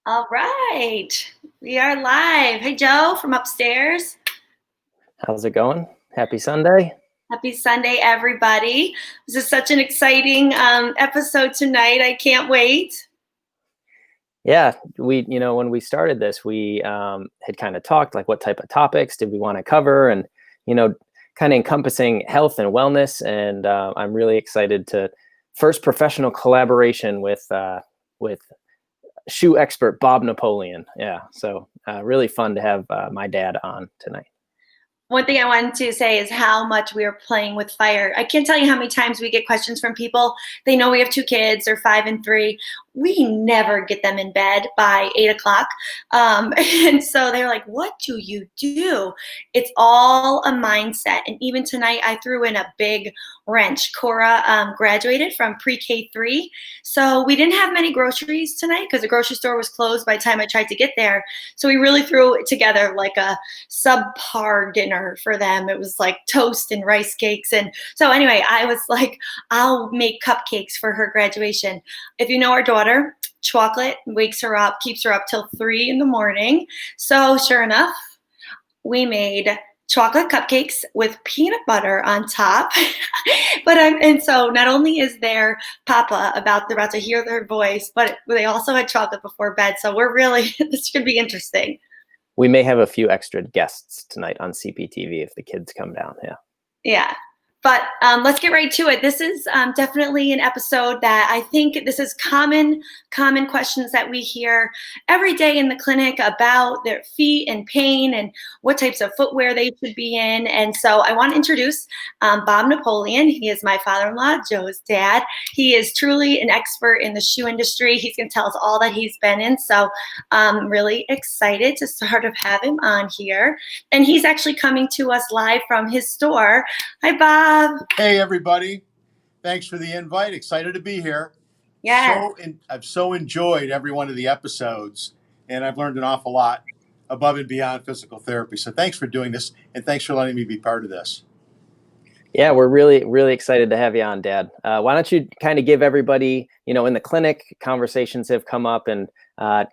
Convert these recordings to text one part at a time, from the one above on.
All right, we are live. Hey, Joe from upstairs. How's it going? Happy Sunday. Happy Sunday, everybody. This is such an exciting episode tonight. I can't wait. Yeah, when we started this, we had kind of talked like what type of topics did we want to cover, and kind of encompassing health and wellness. And I'm really excited to first professional collaboration with shoe expert Bob Napoleon. Yeah, so really fun to have my dad on tonight. One thing I wanted to say is how much we are playing with fire. I can't tell you how many times we get questions from people. They know we have 2 kids, they're 5 and 3. We never get them in bed by 8 o'clock. And so they're like, what do you do? It's all a mindset. And even tonight, I threw in a big wrench. Cora graduated from pre-K 3. So we didn't have many groceries tonight because the grocery store was closed by the time I tried to get there. So we really threw it together like a subpar dinner for them. It was like toast and rice cakes. And so anyway, I was like, I'll make cupcakes for her graduation. If you know our daughter, chocolate wakes her up, keeps her up till 3 in the morning. So sure enough, we made chocolate cupcakes with peanut butter on top. And so not only is there Papa about to hear their voice, but they also had chocolate before bed. So we're really, this should be interesting. We may have a few extra guests tonight on CPTv if the kids come down. Yeah. But let's get right to it. This is definitely an episode that I think this is common questions that we hear every day in the clinic about their feet and pain and what types of footwear they should be in. And so I want to introduce Bob Napoleon. He is my father-in-law, Joe's dad. He is truly an expert in the shoe industry. He's going to tell us all that he's been in. So I'm really excited to sort of have him on here. And he's actually coming to us live from his store. Hi, Bob. Hey, everybody. Thanks for the invite. Excited to be here. Yeah. I've so enjoyed every one of the episodes, and I've learned an awful lot above and beyond physical therapy. So thanks for doing this, and thanks for letting me be part of this. Yeah, we're really, really excited to have you on, Dad. Why don't you kind of give everybody, in the clinic, conversations have come up, and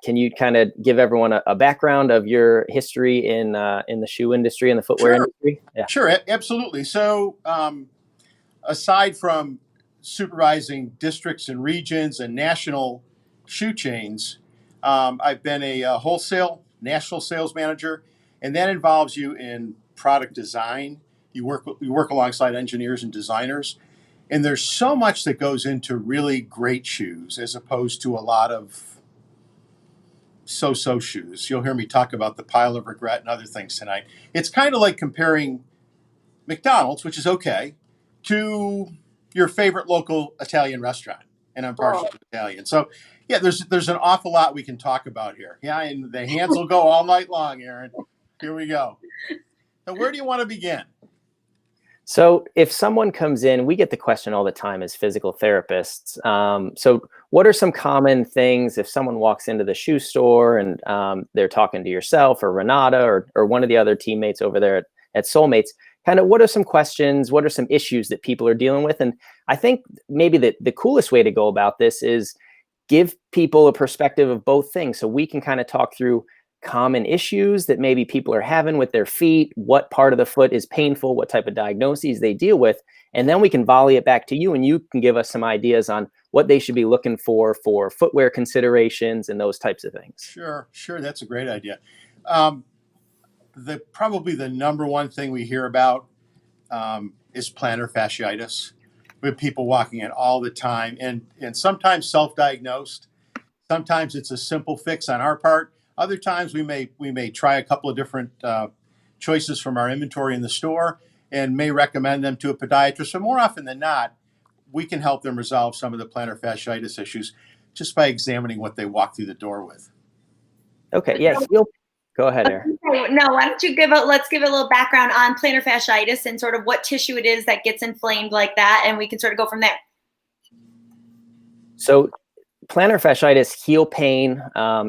can you kind of give everyone a background of your history in the shoe industry and the footwear industry? Yeah. Sure, absolutely. So aside from supervising districts and regions and national shoe chains, I've been a wholesale national sales manager, and that involves you in product design. You work alongside engineers and designers, and there's so much that goes into really great shoes as opposed to a lot of so-so shoes. You'll hear me talk about the pile of regret and other things tonight. It's kind of like comparing McDonald's, which is okay, to your favorite local Italian restaurant, and I'm partial to Italian. So yeah, there's an awful lot we can talk about here. Yeah, and the hands will go all night long, Aaron. Here we go. So where do you want to begin? So if someone comes in, we get the question all the time as physical therapists. So what are some common things if someone walks into the shoe store and they're talking to yourself or Renata or one of the other teammates over there at Soulmates, kind of what are some questions, what are some issues that people are dealing with? And I think maybe the coolest way to go about this is give people a perspective of both things. So we can kind of talk through common issues that maybe people are having with their feet, what part of the foot is painful, what type of diagnoses they deal with, and then we can volley it back to you and you can give us some ideas on what they should be looking for footwear considerations and those types of things. Sure. That's a great idea. Probably the number one thing we hear about is plantar fasciitis. We have people walking in all the time and sometimes self-diagnosed. Sometimes it's a simple fix on our part. Other times we may try a couple of different choices from our inventory in the store and may recommend them to a podiatrist. But more often than not, we can help them resolve some of the plantar fasciitis issues just by examining what they walk through the door with. Okay. Yes. Go ahead, Aaron. No, why don't let's give a little background on plantar fasciitis and sort of what tissue it is that gets inflamed like that, and we can sort of go from there. So plantar fasciitis, heel pain.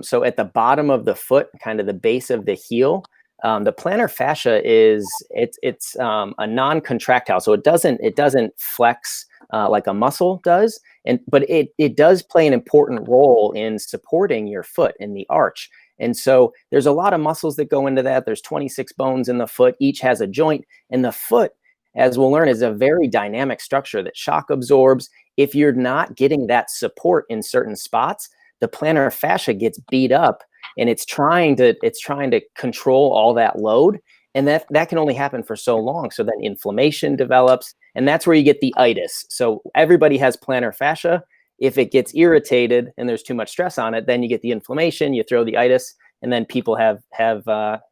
So at the bottom of the foot, kind of the base of the heel, The plantar fascia it's a non-contractile, so it doesn't flex like a muscle does, but it does play an important role in supporting your foot in the arch. And so there's a lot of muscles that go into that. There's 26 bones in the foot. Each has a joint, and the foot, as we'll learn, is a very dynamic structure that shock absorbs. If you're not getting that support in certain spots, the plantar fascia gets beat up, and it's trying to control all that load, and that can only happen for so long. So then inflammation develops, and that's where you get the itis. So everybody has plantar fascia. If it gets irritated and there's too much stress on it, then you get the inflammation, you throw the itis, and then people have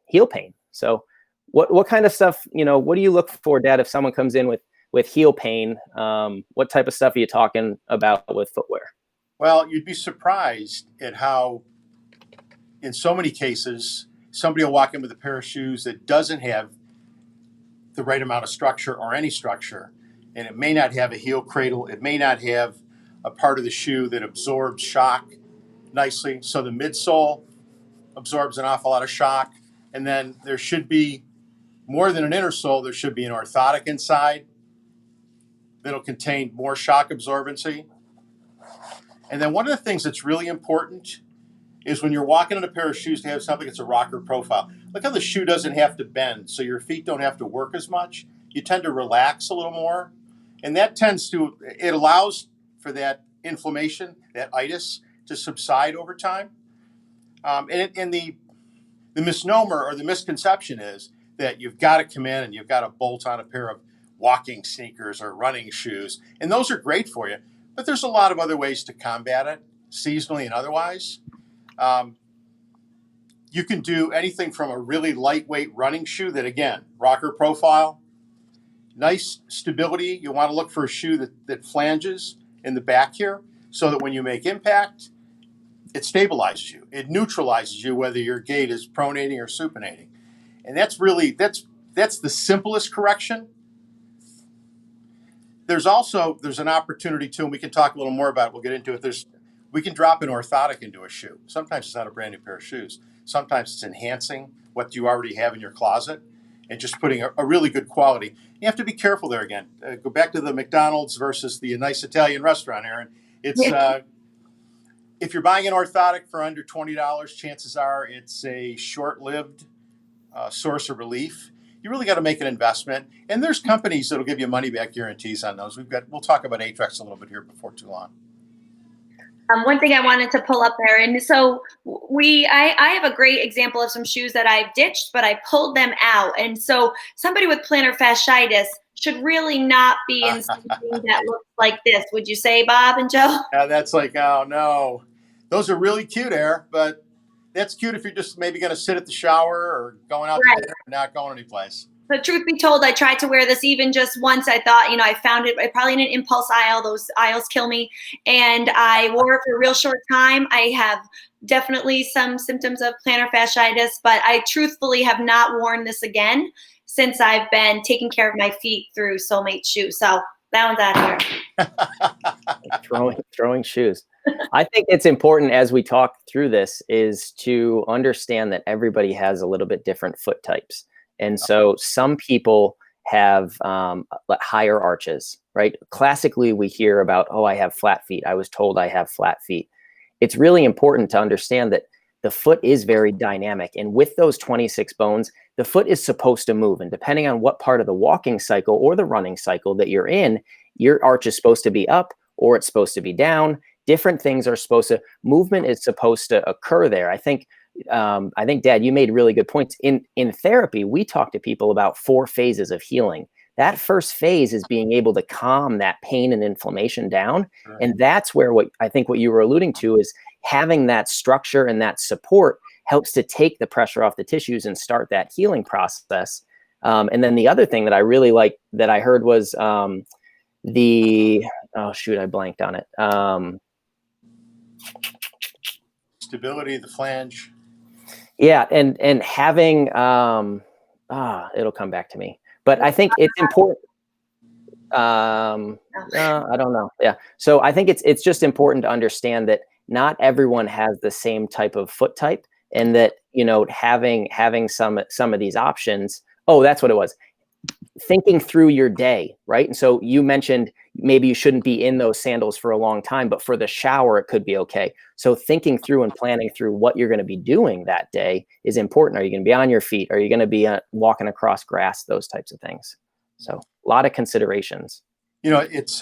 heel pain. So what kind of stuff, what do you look for, Dad, if someone comes in with heel pain? What type of stuff are you talking about with footwear? Well, you'd be surprised at how, in so many cases, somebody will walk in with a pair of shoes that doesn't have the right amount of structure or any structure. And it may not have a heel cradle. It may not have a part of the shoe that absorbs shock nicely. So the midsole absorbs an awful lot of shock. And then there should be more than an inner sole. There should be an orthotic inside that'll contain more shock absorbency. And then one of the things that's really important is when you're walking in a pair of shoes to have something that's a rocker profile. Look how the shoe doesn't have to bend, so your feet don't have to work as much. You tend to relax a little more. And that it allows for that inflammation, that itis, to subside over time. And the misnomer or the misconception is that you've got to come in and you've got to bolt on a pair of walking sneakers or running shoes. And those are great for you. But there's a lot of other ways to combat it, seasonally and otherwise. You can do anything from a really lightweight running shoe that, again, rocker profile, nice stability. You want to look for a shoe that flanges in the back here so that when you make impact, it stabilizes you. It neutralizes you whether your gait is pronating or supinating. And that's the simplest correction. There's an opportunity too, and we can talk a little more about it. We'll get into it. We can drop an orthotic into a shoe. Sometimes it's not a brand new pair of shoes. Sometimes it's enhancing what you already have in your closet and just putting a really good quality. You have to be careful there again. Go back to the McDonald's versus the nice Italian restaurant, Aaron. If you're buying an orthotic for under $20, chances are it's a short-lived source of relief. You really got to make an investment. And there's companies that'll give you money-back guarantees on those. We'll talk about Atrax a little bit here before too long. One thing I wanted to pull up there, and so I have a great example of some shoes that I've ditched, but I pulled them out. And so somebody with plantar fasciitis should really not be in something that looks like this. Would you say, Bob and Joe? Yeah, that's like, oh no. Those are really cute, Air, but that's cute if you're just maybe going to sit at the shower or going out to dinner and not going anyplace. But truth be told, I tried to wear this even just once. I thought, I found it probably in an impulse aisle. Those aisles kill me. And I wore it for a real short time. I have definitely some symptoms of plantar fasciitis, but I truthfully have not worn this again since I've been taking care of my feet through Soulmate shoes. So that one's out here. Throwing shoes. I think it's important as we talk through this is to understand that everybody has a little bit different foot types. And so some people have higher arches, right? Classically, we hear about, I have flat feet. I was told I have flat feet. It's really important to understand that the foot is very dynamic. And with those 26 bones, the foot is supposed to move. And depending on what part of the walking cycle or the running cycle that you're in, your arch is supposed to be up or it's supposed to be down. Different things are movement is supposed to occur there. I think, Dad, you made really good points. In therapy, we talk to people about 4 phases of healing. That first phase is being able to calm that pain and inflammation down. Right. And that's where what you were alluding to is having that structure and that support helps to take the pressure off the tissues and start that healing process. And then the other thing that I really like that I heard was I blanked on it. Stability, the flange. Yeah, and having it'll come back to me. But I think it's important. I don't know. Yeah. So I think it's just important to understand that not everyone has the same type of foot type. and that, you know, having some of these options. Oh, that's what it was. Thinking through your day, right? And so you mentioned maybe you shouldn't be in those sandals for a long time, but for the shower, it could be okay. So thinking through and planning through what you're going to be doing that day is important. Are you going to be on your feet? Are you going to be walking across grass? Those types of things. So a lot of considerations. You know, it's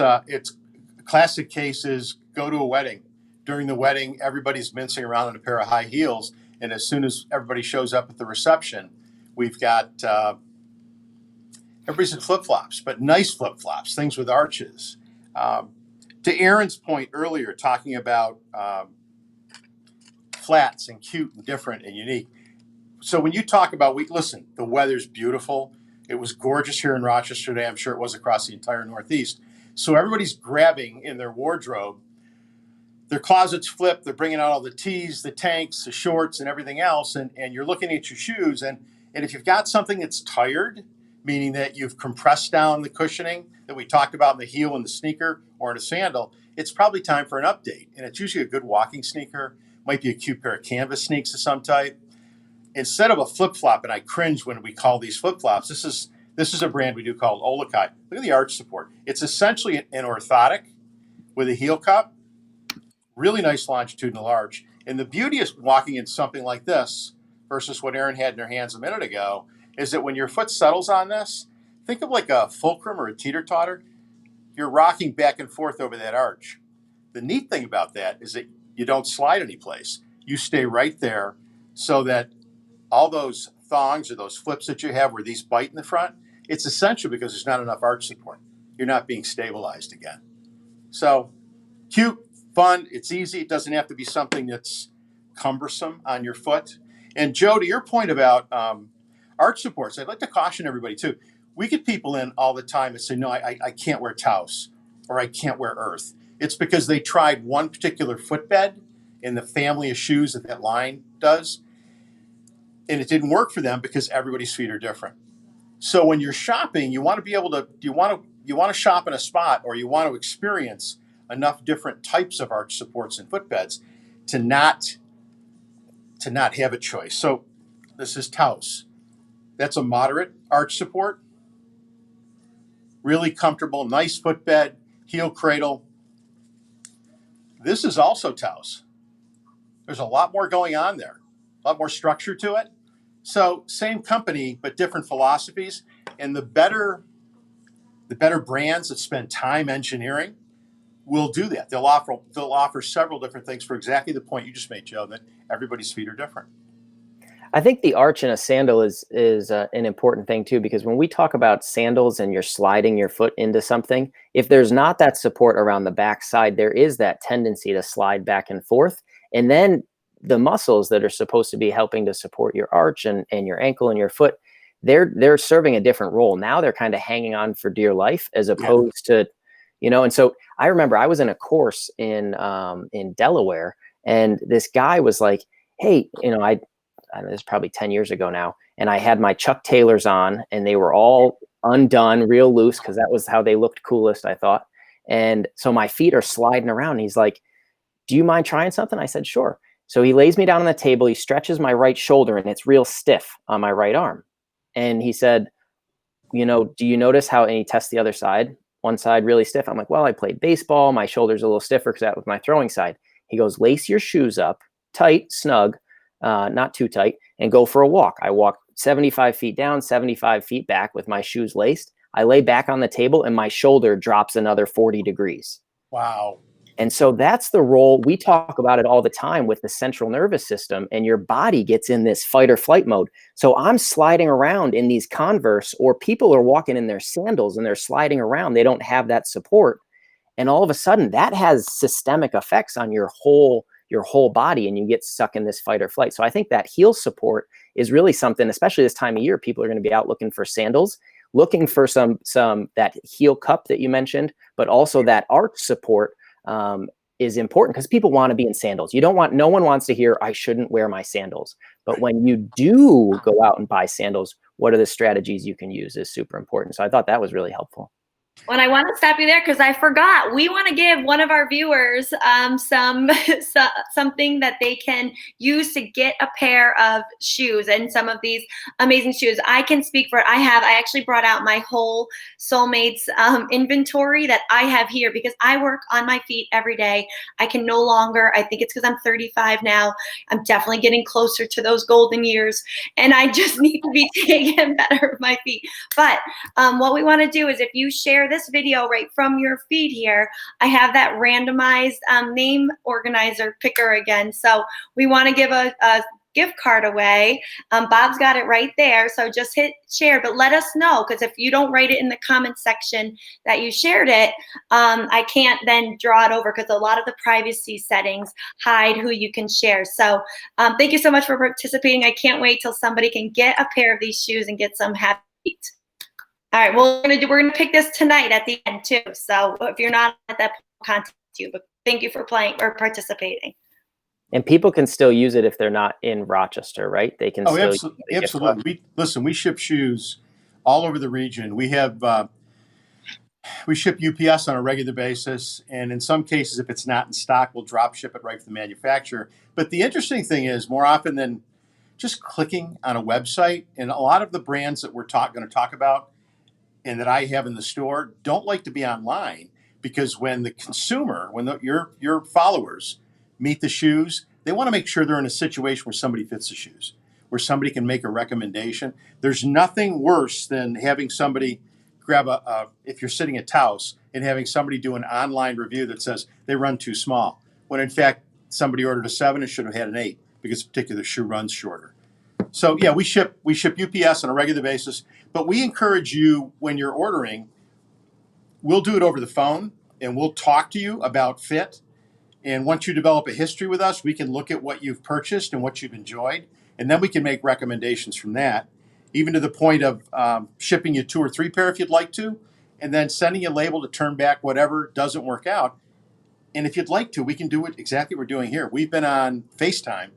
classic cases. Go to a wedding. During the wedding, everybody's mincing around in a pair of high heels, and as soon as everybody shows up at the reception, we've got everybody's in flip-flops, but nice flip-flops, things with arches. To Aaron's point earlier, talking about flats and cute and different and unique. So when you talk about, listen, the weather's beautiful. It was gorgeous here in Rochester today. I'm sure it was across the entire Northeast. So everybody's grabbing in their wardrobe. Their closets flip. They're bringing out all the tees, the tanks, the shorts, and everything else. And you're looking at your shoes. And if you've got something that's tired, meaning that you've compressed down the cushioning that we talked about in the heel and the sneaker or in a sandal, it's probably time for an update. And it's usually a good walking sneaker. Might be a cute pair of canvas sneaks of some type. Instead of a flip-flop, and I cringe when we call these flip-flops, this is a brand we do called Olakai. Look at the arch support. It's essentially an orthotic with a heel cup. Really nice longitudinal arch. And the beauty of walking in something like this versus what Erin had in her hands a minute ago is that when your foot settles on this, think of like a fulcrum or a teeter-totter. You're rocking back and forth over that arch. The neat thing about that is that you don't slide anyplace. You stay right there so that all those thongs or those flips that you have where these bite in the front, it's essential because there's not enough arch support. You're not being stabilized again. So cute, fun, it's easy. It doesn't have to be something that's cumbersome on your foot. And Joe, to your point about arch supports, I'd like to caution everybody too. We get people in all the time that say, no, I can't wear Taos or I can't wear Earth. It's because they tried one particular footbed in the family of shoes that line does, and it didn't work for them because everybody's feet are different. So when you're shopping, you want to be able to, you want to shop in a spot, or you want to experience enough different types of arch supports and footbeds to not have a choice. So this is Taos. That's a moderate arch support. Really comfortable, nice footbed, heel cradle. This is also Taos. There's a lot more going on there, a lot more structure to it. So same company, but different philosophies. And the better brands that spend time engineering will do that. They'll offer several different things for exactly the point you just made, Joe, that everybody's feet are different. I think the arch in a sandal is an important thing too, because when we talk about sandals and you're sliding your foot into something, if there's not that support around the backside, there is that tendency to slide back and forth. And then the muscles that are supposed to be helping to support your arch and your ankle and your foot, they're serving a different role. Now they're kind of hanging on for dear life as opposed to, you know. And so I remember I was in a course in Delaware, and this guy was like, hey, you know, this is probably 10 years ago now, and I had my Chuck Taylors on, and they were all undone, real loose, because that was how they looked coolest, I thought. And so my feet are sliding around. He's like, do you mind trying something? I said, sure. So he lays me down on the table. He stretches my right shoulder, and it's real stiff on my right arm. And he said, you know, do you notice how, and he tests the other side, one side really stiff. I'm like, well, I played baseball. My shoulder's a little stiffer because that was my throwing side. He goes, lace your shoes up tight, snug, not too tight, and go for a walk. I walk 75 feet down, 75 feet back with my shoes laced. I lay back on the table, and my shoulder drops another 40 degrees. Wow. And so that's the role. We talk about it all the time with the central nervous system, and your body gets in this fight or flight mode. So I'm sliding around in these Converse, or people are walking in their sandals and they're sliding around. They don't have that support. And all of a sudden that has systemic effects on your whole body, and you get stuck in this fight or flight. So I think that heel support is really something, especially this time of year. People are going to be out looking for sandals, looking for some that heel cup that you mentioned, but also that arch support is important, because people want to be in sandals. No one wants to hear, I shouldn't wear my sandals. But when you do go out and buy sandals, what are the strategies you can use is super important. So I thought that was really helpful. Well, I want to stop you there because I forgot. We want to give one of our viewers something that they can use to get a pair of shoes and some of these amazing shoes. I can speak for it. I actually brought out my whole Soulmates inventory that I have here because I work on my feet every day. I can no longer, I think it's because I'm 35 now. I'm definitely getting closer to those golden years and I just need to be taking better of my feet. But what we want to do is if you share this video right from your feed here, I have that randomized name organizer picker again. So we want to give a gift card away. Bob's got it right there. So just hit share, but let us know because if you don't write it in the comment section that you shared it, I can't then draw it over because a lot of the privacy settings hide who you can share. So thank you so much for participating. I can't wait till somebody can get a pair of these shoes and get some happy feet. All right, well, we're gonna pick this tonight at the end too. So if you're not at that point, contact you. But thank you for playing or participating. And people can still use it if they're not in Rochester, right? They can still use the gift card. Listen, we ship shoes all over the region. We ship UPS on a regular basis, and in some cases, if it's not in stock, we'll drop ship it right from the manufacturer. But the interesting thing is, more often than just clicking on a website, and a lot of the brands that we're going to talk about and that I have in the store don't like to be online because when the consumer, your followers meet the shoes, they want to make sure they're in a situation where somebody fits the shoes, where somebody can make a recommendation. There's nothing worse than having somebody grab if you're sitting at Taos and having somebody do an online review that says they run too small, when in fact somebody ordered a 7 and should have had an 8 because a particular shoe runs shorter. So yeah, we ship UPS on a regular basis, but we encourage you when you're ordering, we'll do it over the phone and we'll talk to you about fit. And once you develop a history with us, we can look at what you've purchased and what you've enjoyed, and then we can make recommendations from that, even to the point of shipping you 2 or 3 pair if you'd like to, and then sending you a label to turn back whatever doesn't work out. And if you'd like to, we can do it exactly what we're doing here. We've been on FaceTime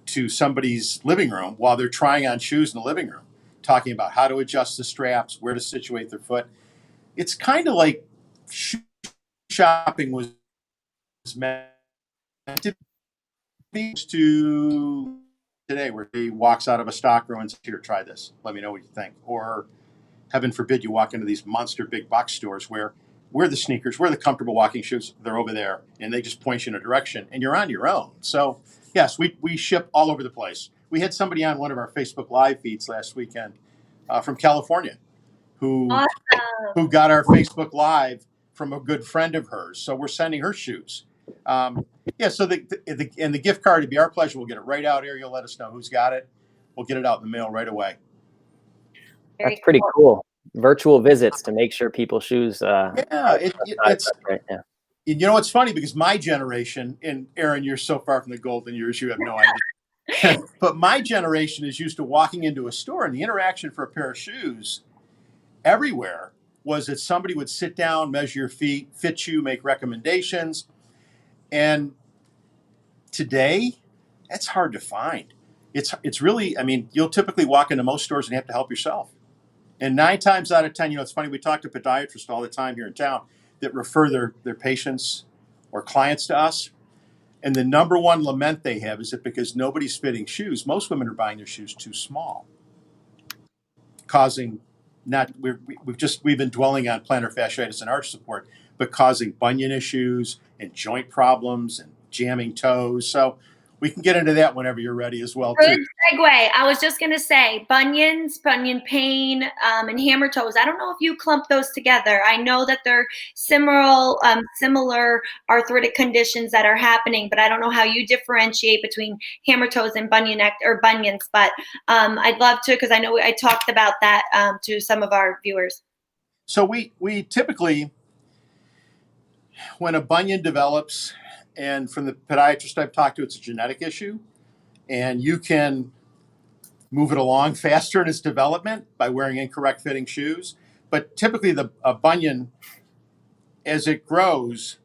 to somebody's living room while they're trying on shoes in the living room, talking about how to adjust the straps, where to situate their foot. It's kind of like shoe shopping was meant to be to today, where he walks out of a stock room and says, "Here, try this. Let me know what you think." Or heaven forbid you walk into these monster big box stores where the sneakers, the comfortable walking shoes, they're over there and they just point you in a direction and you're on your own. So yes, we ship all over the place. We had somebody on one of our Facebook Live feeds last weekend from California who got our Facebook Live from a good friend of hers. So we're sending her shoes. So the gift card, it'd be our pleasure. We'll get it right out here. You'll let us know who's got it. We'll get it out in the mail right away. That's pretty cool. Virtual visits to make sure people's shoes. It's right now. You know, it's funny because my generation, and Aaron, you're so far from the golden years, you have no idea. But my generation is used to walking into a store, and the interaction for a pair of shoes everywhere was that somebody would sit down, measure your feet, fit you, make recommendations. And today, that's hard to find. It's really, I mean, you'll typically walk into most stores and have to help yourself. And 9 times out of 10, it's funny, we talk to podiatrists all the time here in town that refer their patients or clients to us. And the number one lament they have is that because nobody's fitting shoes, most women are buying their shoes too small, causing we've been dwelling on plantar fasciitis and arch support, but causing bunion issues and joint problems and jamming toes. So we can get into that whenever you're ready as well. Good segue. I was just going to say bunions, bunion pain, and hammer toes. I don't know if you clump those together. I know that they're similar arthritic conditions that are happening, but I don't know how you differentiate between hammer toes and bunions. But I'd love to, because I know I talked about that to some of our viewers. So we typically, when a bunion develops, and from the podiatrist I've talked to, it's a genetic issue, and you can move it along faster in its development by wearing incorrect fitting shoes. But typically a bunion, as it grows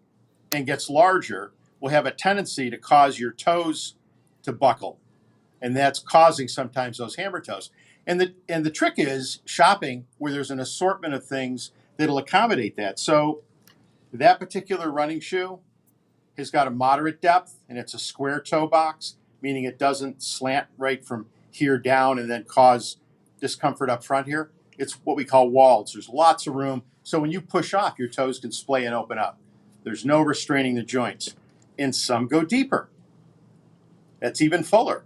and gets larger, will have a tendency to cause your toes to buckle. And that's causing sometimes those hammer toes. And the trick is shopping where there's an assortment of things that'll accommodate that. So that particular running shoe has got a moderate depth, and it's a square toe box, meaning it doesn't slant right from here down and then cause discomfort up front here. It's what we call walled. There's lots of room. So when you push off, your toes can splay and open up. There's no restraining the joints. And some go deeper. That's even fuller.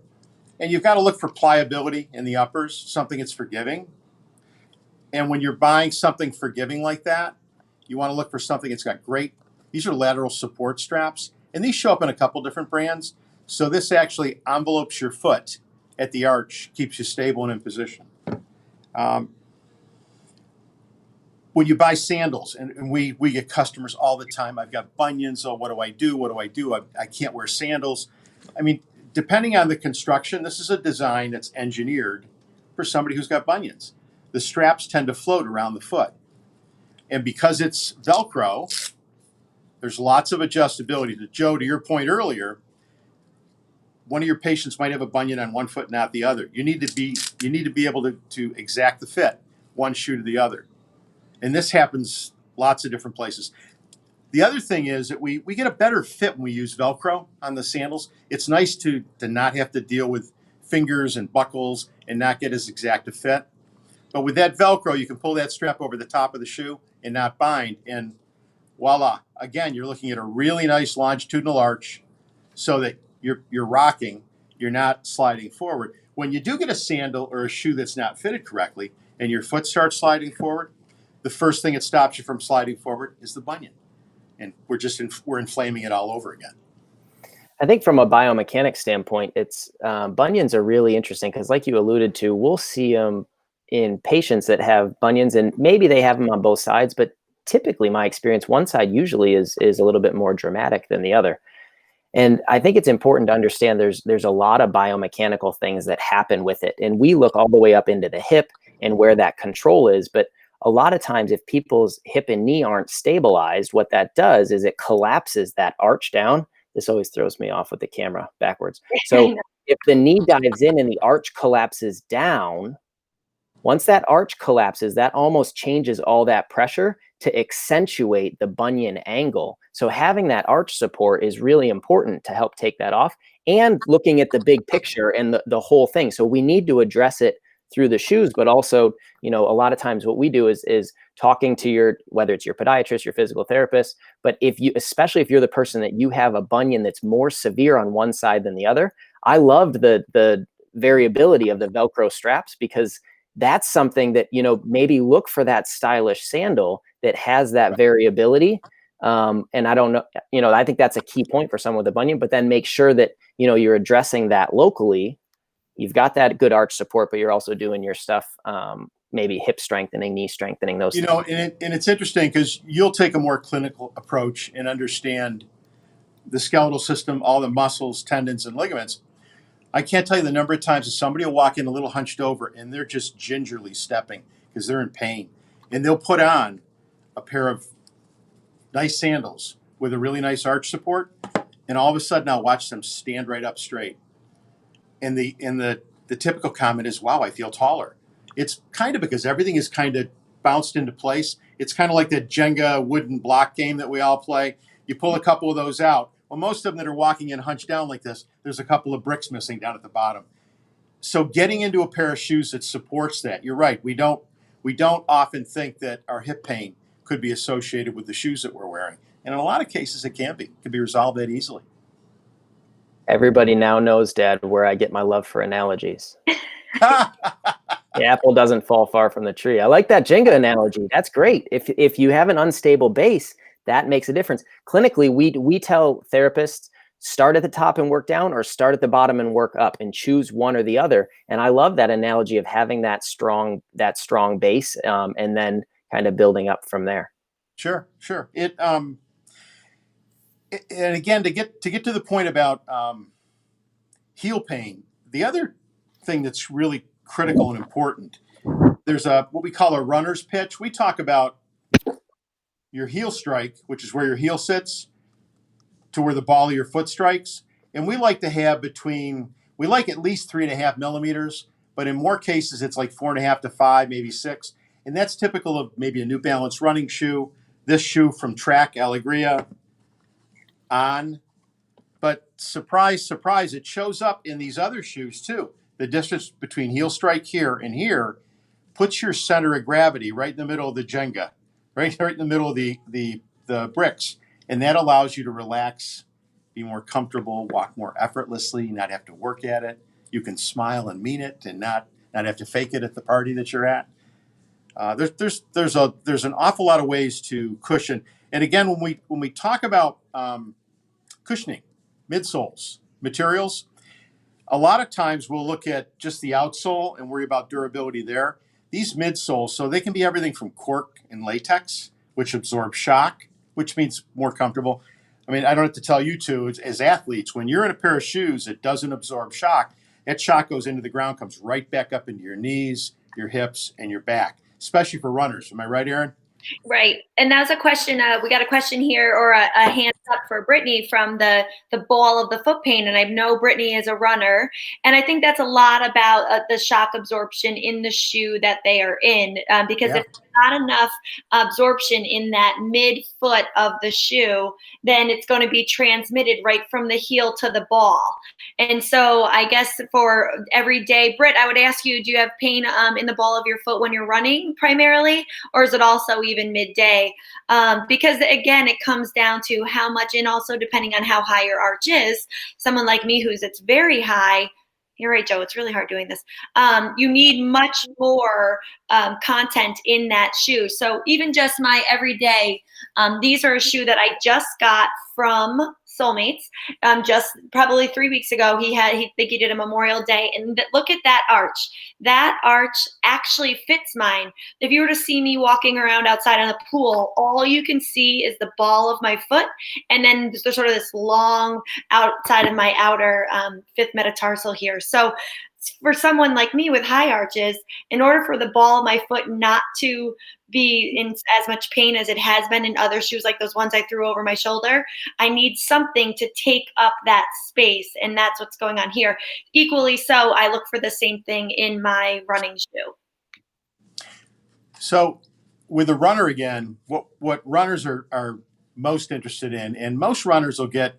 And you've got to look for pliability in the uppers, something that's forgiving. And when you're buying something forgiving like that, you want to look for something that's got great, these are lateral support straps, and these show up in a couple different brands. So this actually envelopes your foot at the arch, keeps you stable and in position. When you buy sandals, and we get customers all the time, I've got bunions, oh, what do I do? What do I do? I can't wear sandals. I mean, depending on the construction, this is a design that's engineered for somebody who's got bunions. The straps tend to float around the foot. And because it's Velcro, there's lots of adjustability. Joe, to your point earlier, one of your patients might have a bunion on one foot, not the other. You need to be able to exact the fit, one shoe to the other. And this happens lots of different places. The other thing is that we get a better fit when we use Velcro on the sandals. It's nice to not have to deal with fingers and buckles and not get as exact a fit. But with that Velcro, you can pull that strap over the top of the shoe and not bind. And voila, again, you're looking at a really nice longitudinal arch so that you're rocking, you're not sliding forward. When you do get a sandal or a shoe that's not fitted correctly and your foot starts sliding forward, the first thing that stops you from sliding forward is the bunion. And we're inflaming it all over again. I think from a biomechanics standpoint, it's bunions are really interesting because, like you alluded to, we'll see them in patients that have bunions, and maybe they have them on both sides, but typically, my experience, one side usually is a little bit more dramatic than the other. And I think it's important to understand there's a lot of biomechanical things that happen with it, and we look all the way up into the hip and where that control is, but a lot of times if people's hip and knee aren't stabilized, what that does is it collapses that arch down. This always throws me off with the camera backwards. So if the knee dives in and the arch collapses down, once that arch collapses, that almost changes all that pressure to accentuate the bunion angle. So having that arch support is really important to help take that off, and looking at the big picture and the whole thing. So we need to address it through the shoes, but also, a lot of times what we do is talking to whether it's your podiatrist, your physical therapist, but especially if you're the person that you have a bunion that's more severe on one side than the other. I loved the variability of the Velcro straps, because that's something that, maybe look for that stylish sandal that has that variability. And I don't know, I think that's a key point for someone with a bunion, but then make sure that, you're addressing that locally. You've got that good arch support, but you're also doing your stuff, maybe hip strengthening, knee strengthening, those things. And it's interesting because you'll take a more clinical approach and understand the skeletal system, all the muscles, tendons, and ligaments. I can't tell you the number of times that somebody will walk in a little hunched over and they're just gingerly stepping because they're in pain. And they'll put on a pair of nice sandals with a really nice arch support, and all of a sudden I'll watch them stand right up straight. And the typical comment is, wow, I feel taller. It's kind of because everything is kind of bounced into place. It's kind of like that Jenga wooden block game that we all play. You pull a couple of those out. Well, most of them that are walking in hunched down like this, there's a couple of bricks missing down at the bottom. So getting into a pair of shoes that supports that, you're right. We don't often think that our hip pain could be associated with the shoes that we're wearing. And in a lot of cases, it can be. It can be resolved that easily. Everybody now knows, Dad, where I get my love for analogies. The apple doesn't fall far from the tree. I like that Jenga analogy. That's great. If you have an unstable base, that makes a difference. Clinically, we tell therapists, start at the top and work down, or start at the bottom and work up, and choose one or the other. And I love that analogy of having that strong base, and then kind of building up from there. Sure. And again, to get to the point about heel pain, the other thing that's really critical and important, there's what we call a runner's pitch. We talk about your heel strike, which is where your heel sits, to where the ball of your foot strikes. And we like to have we like at least 3.5 millimeters, but in more cases, it's like 4.5 to 5, maybe 6. And that's typical of maybe a New Balance running shoe, this shoe from Track Alegria on. But surprise, surprise, it shows up in these other shoes too. The distance between heel strike here and here puts your center of gravity right in the middle of the Jenga, right in the middle of the bricks. And that allows you to relax, be more comfortable, walk more effortlessly, not have to work at it. You can smile and mean it and not have to fake it at the party that you're at. There's an awful lot of ways to cushion. And again, when we talk about cushioning, midsoles, materials, a lot of times we'll look at just the outsole and worry about durability there. These midsoles, so they can be everything from cork and latex, which absorb shock, which means more comfortable. I mean, I don't have to tell you two, as athletes, when you're in a pair of shoes that doesn't absorb shock, that shock goes into the ground, comes right back up into your knees, your hips, and your back, especially for runners. Am I right, Aaron? Right. And that was a question. We got a question here, or a hand up for Brittany from the ball of the foot pain. And I know Brittany is a runner. And I think that's a lot about the shock absorption in the shoe that they are in. Because if there's not enough absorption in that midfoot of the shoe, then it's going to be transmitted right from the heel to the ball. And so I guess for every day, Britt, I would ask you, do you have pain in the ball of your foot when you're running primarily? Or is it also even midday? Because again, it comes down to how much, and also depending on how high your arch is. Someone like me it's very high. You're right, Joe. It's really hard doing this. You need much more content in that shoe. So even just my everyday, these are a shoe that I just got from Soulmates just probably 3 weeks ago. He think he did a Memorial Day, and look at that arch. That arch actually fits mine. If you were to see me walking around outside on the pool, all you can see is the ball of my foot, and then there's sort of this long outside of my outer fifth metatarsal here. So for someone like me with high arches, in order for the ball of my foot not to be in as much pain as it has been in other shoes, like those ones I threw over my shoulder, I need something to take up that space. And that's what's going on here. Equally so, I look for the same thing in my running shoe. So with a runner again, what runners are most interested in, and most runners will get,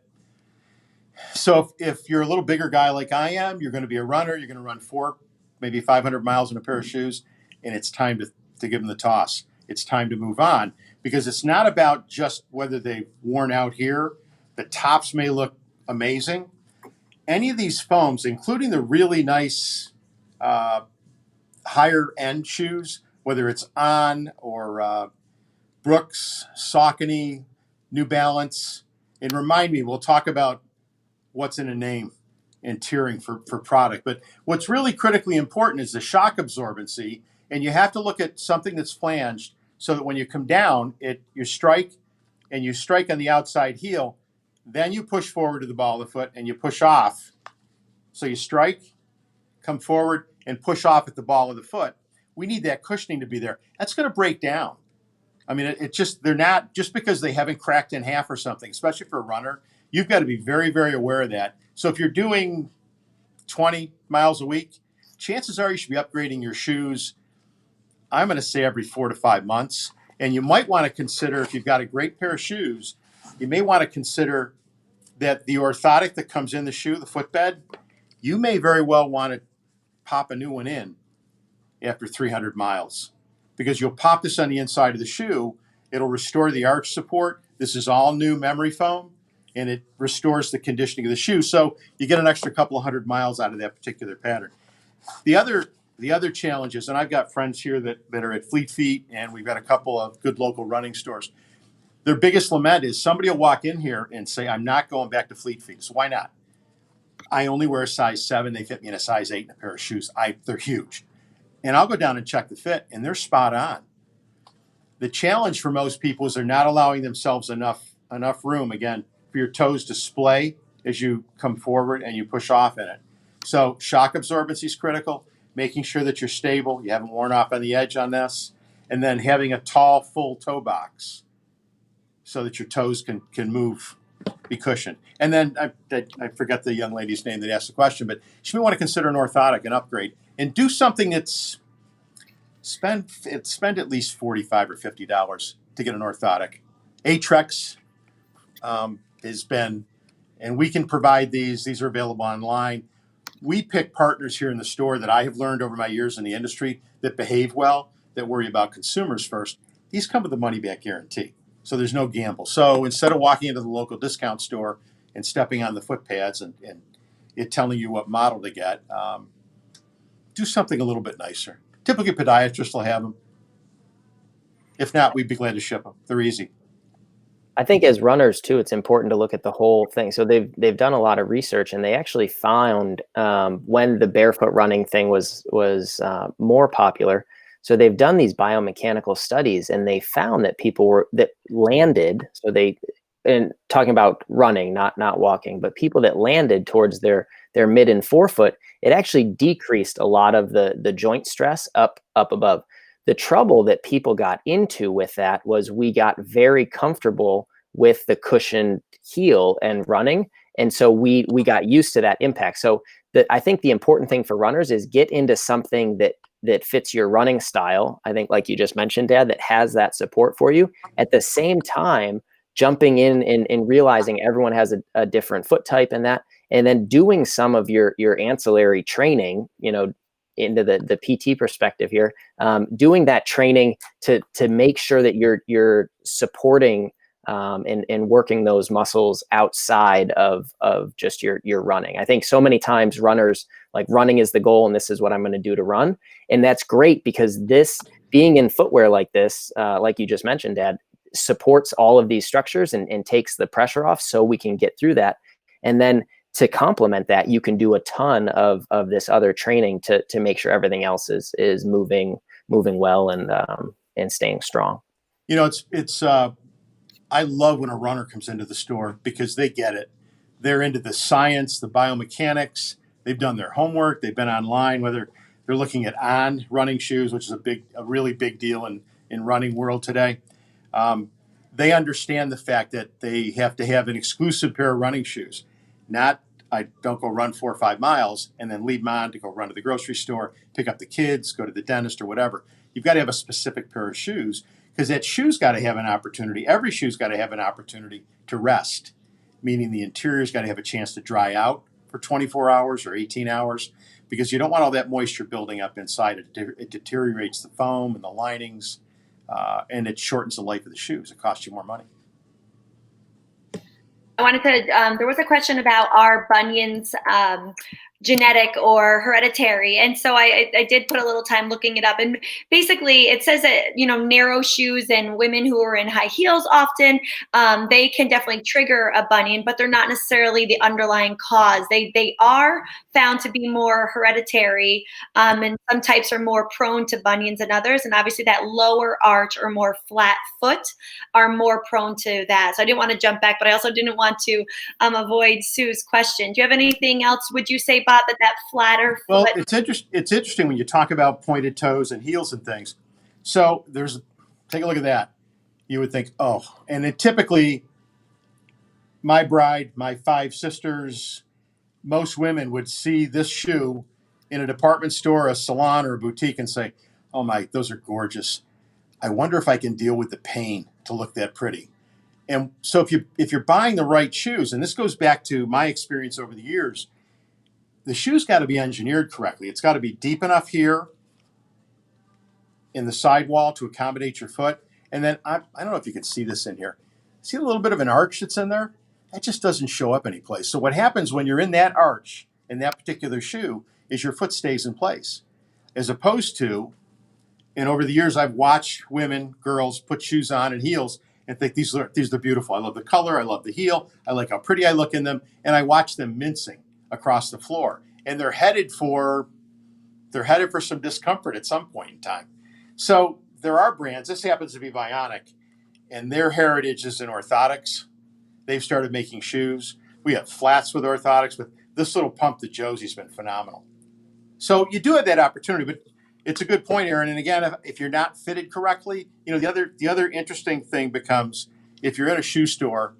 so if you're a little bigger guy like I am, you're going to be a runner, you're going to run 4, maybe 500 miles in a pair of shoes, and it's time to give them the toss. It's time to move on, because it's not about just whether they've worn out here. The tops may look amazing. Any of these foams, including the really nice higher end shoes, whether it's On or Brooks, Saucony, New Balance, and remind me, we'll talk about what's in a name and tiering for product. But what's really critically important is the shock absorbency, and you have to look at something that's flanged so that when you come down, you strike on the outside heel, then you push forward to the ball of the foot and you push off. So you strike, come forward, and push off at the ball of the foot. We need that cushioning to be there. That's going to break down. I mean, they're not, just because they haven't cracked in half or something, especially for a runner, you've got to be very, very aware of that. So if you're doing 20 miles a week, chances are you should be upgrading your shoes, I'm going to say every 4 to 5 months. And you might want to consider, if you've got a great pair of shoes, you may want to consider that the orthotic that comes in the shoe, the footbed, you may very well want to pop a new one in after 300 miles, because you'll pop this on the inside of the shoe. It'll restore the arch support. This is all new memory foam, and it restores the conditioning of the shoe. So you get an extra couple of 100 miles out of that particular pattern. The other challenges, and I've got friends here that are at Fleet Feet, and we've got a couple of good local running stores. Their biggest lament is somebody will walk in here and say, I'm not going back to Fleet Feet. So why not? I only wear a size 7. They fit me in a size 8 in a pair of shoes. They're huge. And I'll go down and check the fit, and they're spot on. The challenge for most people is they're not allowing themselves enough room, again, for your toes to splay as you come forward and you push off in it. So shock absorbency is critical, making sure that you're stable, you haven't worn off on the edge on this, and then having a tall, full toe box so that your toes can move, be cushioned. And then I forget the young lady's name that asked the question, but she may want to consider an orthotic, an upgrade, and do something that's spend at least $45 or $50 to get an orthotic. Atrex has been, and we can provide these. These are available online. We pick partners here in the store that I have learned over my years in the industry that behave well, that worry about consumers first. These come with a money back guarantee. So there's no gamble. So instead of walking into the local discount store and stepping on the foot pads and it telling you what model to get, do something a little bit nicer. Typically, podiatrists will have them. If not, we'd be glad to ship them. They're easy. I think as runners too, it's important to look at the whole thing. So they've done a lot of research, and they actually found when the barefoot running thing was more popular. So they've done these biomechanical studies, and they found that people that landed. So and talking about running, not walking, but people that landed towards their mid and forefoot, it actually decreased a lot of the joint stress up above. The trouble that people got into with that was we got very comfortable with the cushioned heel and running. And so we got used to that impact. So I think the important thing for runners is get into something that fits your running style. I think, like you just mentioned, Dad, that has that support for you. At the same time, jumping in and realizing everyone has a different foot type and that, and then doing some of your ancillary training, into the PT perspective here, doing that training to make sure that you're supporting and working those muscles outside of just your running. I think so many times runners, like, running is the goal and this is what I'm going to do to run. And that's great, because this being in footwear like this, like you just mentioned, Dad, supports all of these structures and takes the pressure off so we can get through that. And then to complement that, you can do a ton of this other training to make sure everything else is moving well and staying strong. It's I love when a runner comes into the store because they get it. They're into the science, the biomechanics. They've done their homework. They've been online, whether they're looking at on running shoes, which is a really big deal in running world today. They understand the fact that they have to have an exclusive pair of running shoes. Not, I don't go run 4 or 5 miles and then leave them on to go run to the grocery store, pick up the kids, go to the dentist or whatever. You've got to have a specific pair of shoes, because that shoe's got to have an opportunity. Every shoe's got to have an opportunity to rest, meaning the interior's got to have a chance to dry out for 24 hours or 18 hours, because you don't want all that moisture building up inside. It deteriorates the foam and the linings, and it shortens the life of the shoes. It costs you more money. I wanted to, there was a question about our bunions genetic or hereditary. And so I did put a little time looking it up. And basically it says that, narrow shoes and women who are in high heels often, they can definitely trigger a bunion, but they're not necessarily the underlying cause. They are found to be more hereditary, and some types are more prone to bunions than others. And obviously that lower arch or more flat foot are more prone to that. So I didn't want to jump back, but I also didn't want to avoid Sue's question. Do you have anything else, would you say, Bob, that flatter foot? Well, it's interesting when you talk about pointed toes and heels and things. So take a look at that. You would think, oh, and it typically, my bride, my 5 sisters, most women would see this shoe in a department store, a salon, or a boutique and say, oh my, those are gorgeous. I wonder if I can deal with the pain to look that pretty. And so if you're buying the right shoes, and this goes back to my experience over the years, the shoe's got to be engineered correctly. It's got to be deep enough here in the sidewall to accommodate your foot. And then I don't know if you can see this in here. See a little bit of an arch that's in there? That just doesn't show up anyplace. So what happens when you're in that arch in that particular shoe is your foot stays in place. As opposed to, and over the years I've watched women, girls put shoes on and heels and think these are beautiful. I love the color. I love the heel. I like how pretty I look in them. And I watch them mincing across the floor. And they're headed for some discomfort at some point in time. So there are brands. This happens to be Bionic, and their heritage is in orthotics. They've started making shoes. We have flats with orthotics, but this little pump that Josie's been phenomenal. So you do have that opportunity, but it's a good point, Aaron. And again, if you're not fitted correctly, the other interesting thing becomes, if you're in a shoe store,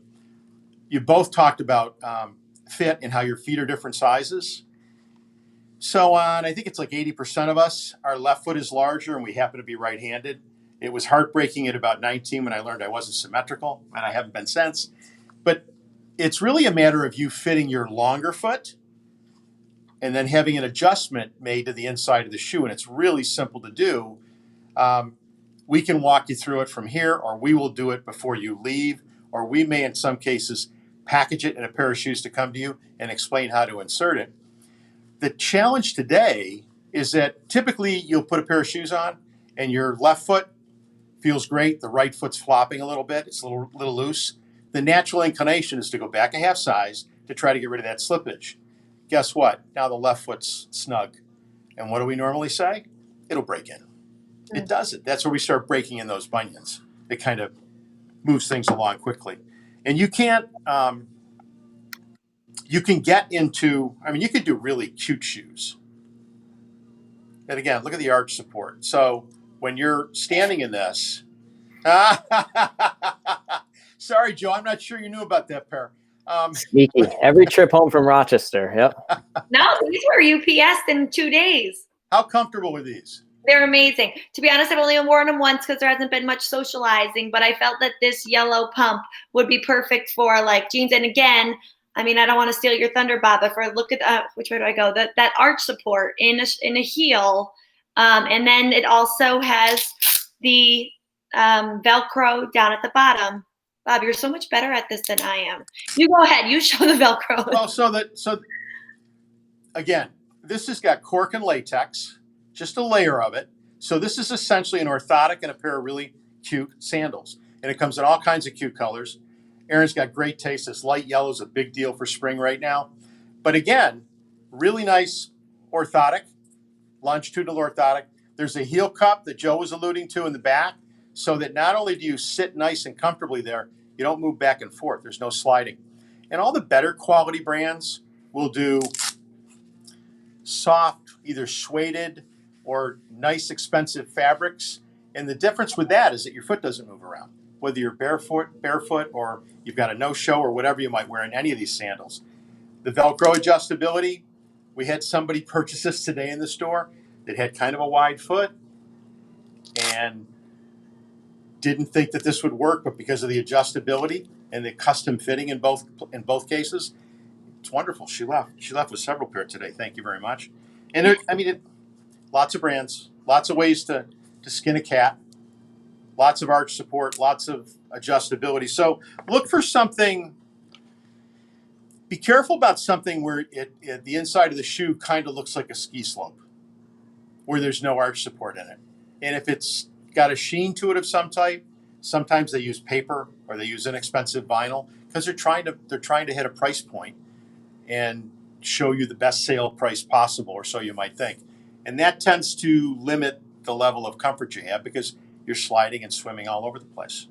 you both talked about fit and how your feet are different sizes. So on, I think it's like 80% of us, our left foot is larger and we happen to be right-handed. It was heartbreaking at about 19 when I learned I wasn't symmetrical, and I haven't been since. But it's really a matter of you fitting your longer foot and then having an adjustment made to the inside of the shoe. And it's really simple to do. We can walk you through it from here, or we will do it before you leave, or we may, in some cases, package it in a pair of shoes to come to you and explain how to insert it. The challenge today is that typically you'll put a pair of shoes on and your left foot feels great. The right foot's flopping a little bit. It's a little loose. The natural inclination is to go back a half size to try to get rid of that slippage. Guess what? Now the left foot's snug. And what do we normally say? It'll break in. It doesn't. That's where we start breaking in those bunions. It kind of moves things along quickly. And you can't, you can get into, I mean, you could do really cute shoes. And again, look at the arch support. So when you're standing in this, sorry, Joe, I'm not sure you knew about that pair. Sneaky. Every trip home from Rochester. Yep. No, these were UPS in 2 days. How comfortable are these? They're amazing. To be honest, I've only worn them once because there hasn't been much socializing, but I felt that this yellow pump would be perfect for like jeans. And again, I mean, I don't want to steal your thunder, Bob, but for look at which way do I go? That arch support in a heel, and then it also has the Velcro down at the bottom. Bob, you're so much better at this than I am. You go ahead. You show the Velcro. Well, so again, this has got cork and latex, just a layer of it. So this is essentially an orthotic and a pair of really cute sandals. And it comes in all kinds of cute colors. Aaron's got great taste. This light yellow is a big deal for spring right now. But again, really nice orthotic, longitudinal orthotic. There's a heel cup that Joe was alluding to in the back, so that not only do you sit nice and comfortably there, you don't move back and forth. There's no sliding. And all the better quality brands will do soft, either suede or nice expensive fabrics. And the difference with that is that your foot doesn't move around, whether you're barefoot, or you've got a no-show or whatever you might wear in any of these sandals. The Velcro adjustability, we had somebody purchase this today in the store that had kind of a wide foot and didn't think that this would work, but because of the adjustability and the custom fitting in both cases, it's wonderful. She left with several pair today. Thank you very much. And lots of brands, lots of ways to skin a cat, lots of arch support, lots of adjustability. So look for something. Be careful about something where the inside of the shoe kind of looks like a ski slope, where there's no arch support in it. And if it's got a sheen to it of some type, sometimes they use paper or they use inexpensive vinyl because they're trying to hit a price point and show you the best sale price possible, or so you might think. And that tends to limit the level of comfort you have because you're sliding and swimming all over the place.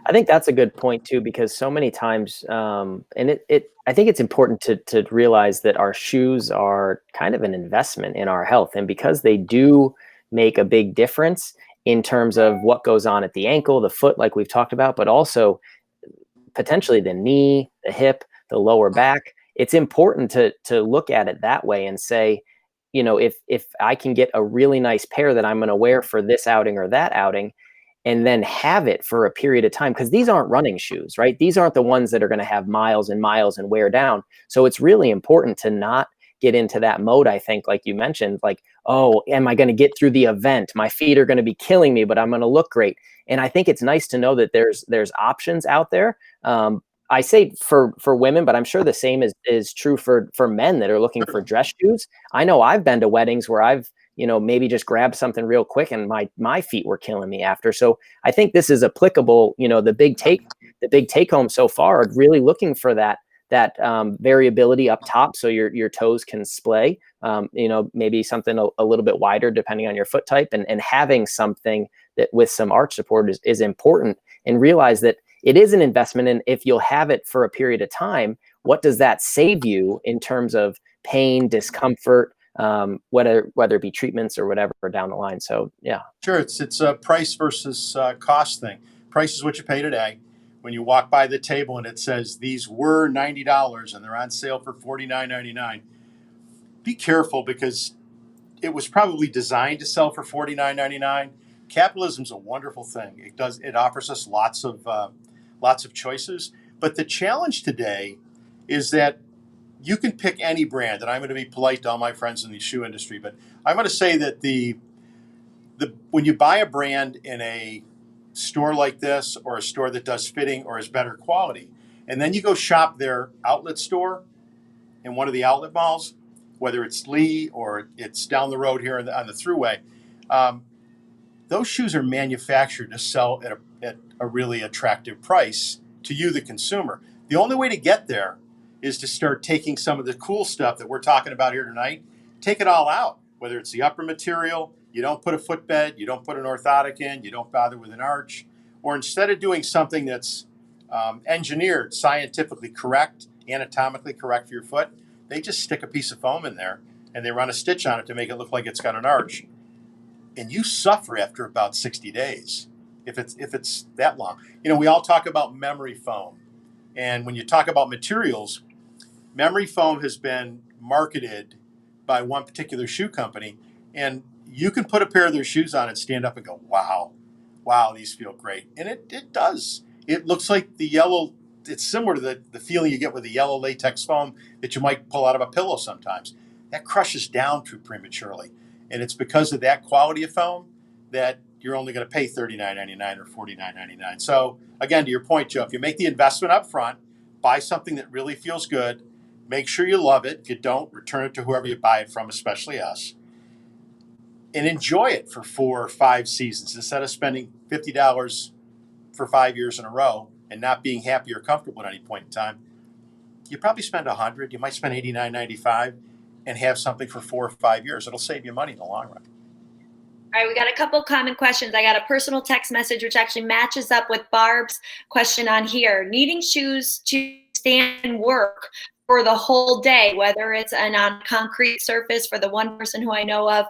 I think that's a good point too, because so many times, and I think it's important to realize that our shoes are kind of an investment in our health, and because they do make a big difference in terms of what goes on at the ankle, the foot, like we've talked about, but also potentially the knee, the hip, the lower back. It's important to look at it that way and say, you know, if I can get a really nice pair that I'm going to wear for this outing or that outing, and then have it for a period of time, because these aren't running shoes, right? These aren't the ones that are going to have miles and miles and wear down. So it's really important to not get into that mode, I think, like you mentioned, like, oh, am I going to get through the event? My feet are going to be killing me, but I'm going to look great. And I think it's nice to know that there's options out there. I say for women, but I'm sure the same is true for men that are looking for dress shoes. I know I've been to weddings where I've, maybe just grabbed something real quick and my feet were killing me after. So I think this is applicable. The big take home so far are really looking for that variability up top, so your toes can splay. Maybe something a little bit wider depending on your foot type, and having something that with some arch support is important. And realize that it is an investment, and if you'll have it for a period of time, what does that save you in terms of pain, discomfort, whether it be treatments or whatever down the line. So yeah, sure, it's a price versus cost thing. Price is what you pay today. When you walk by the table and it says these were $90 and they're on sale for $49.99, be careful because it was probably designed to sell for $49.99. Capitalism's a wonderful thing. It offers us lots of choices. But the challenge today is that you can pick any brand, and I'm going to be polite to all my friends in the shoe industry, but I'm going to say that the when you buy a brand in a store like this or a store that does fitting or is better quality, and then you go shop their outlet store in one of the outlet malls, whether it's Lee or it's down the road here on the thruway, um, those shoes are manufactured to sell at a really attractive price to you, the consumer. The only way to get there is to start taking some of the cool stuff that we're talking about here tonight, take it all out, whether it's the upper material, you don't put a footbed, you don't put an orthotic in, you don't bother with an arch, or instead of doing something that's engineered, scientifically correct, anatomically correct for your foot, they just stick a piece of foam in there and they run a stitch on it to make it look like it's got an arch. And you suffer after about 60 days if it's that long. You know, we all talk about memory foam. And when you talk about materials, memory foam has been marketed by one particular shoe company, and you can put a pair of their shoes on and stand up and go, wow, these feel great. And it does. It looks like the yellow, it's similar to the feeling you get with the yellow latex foam that you might pull out of a pillow sometimes. That crushes down too prematurely. And it's because of that quality of foam that you're only going to pay $39.99 or $49.99. So again, to your point, Joe, if you make the investment up front, buy something that really feels good, make sure you love it. If you don't, return it to whoever you buy it from, especially us, and enjoy it for 4 or 5 seasons instead of spending $50 for 5 years in a row and not being happy or comfortable at any point in time. You probably spend $100. You might spend $89.95 and have something for 4 or 5 years. It'll save you money in the long run. All right, we got a couple common questions. I got a personal text message which actually matches up with Barb's question on here. Needing shoes to stand and work for the whole day, whether it's on a concrete surface for the one person who I know of.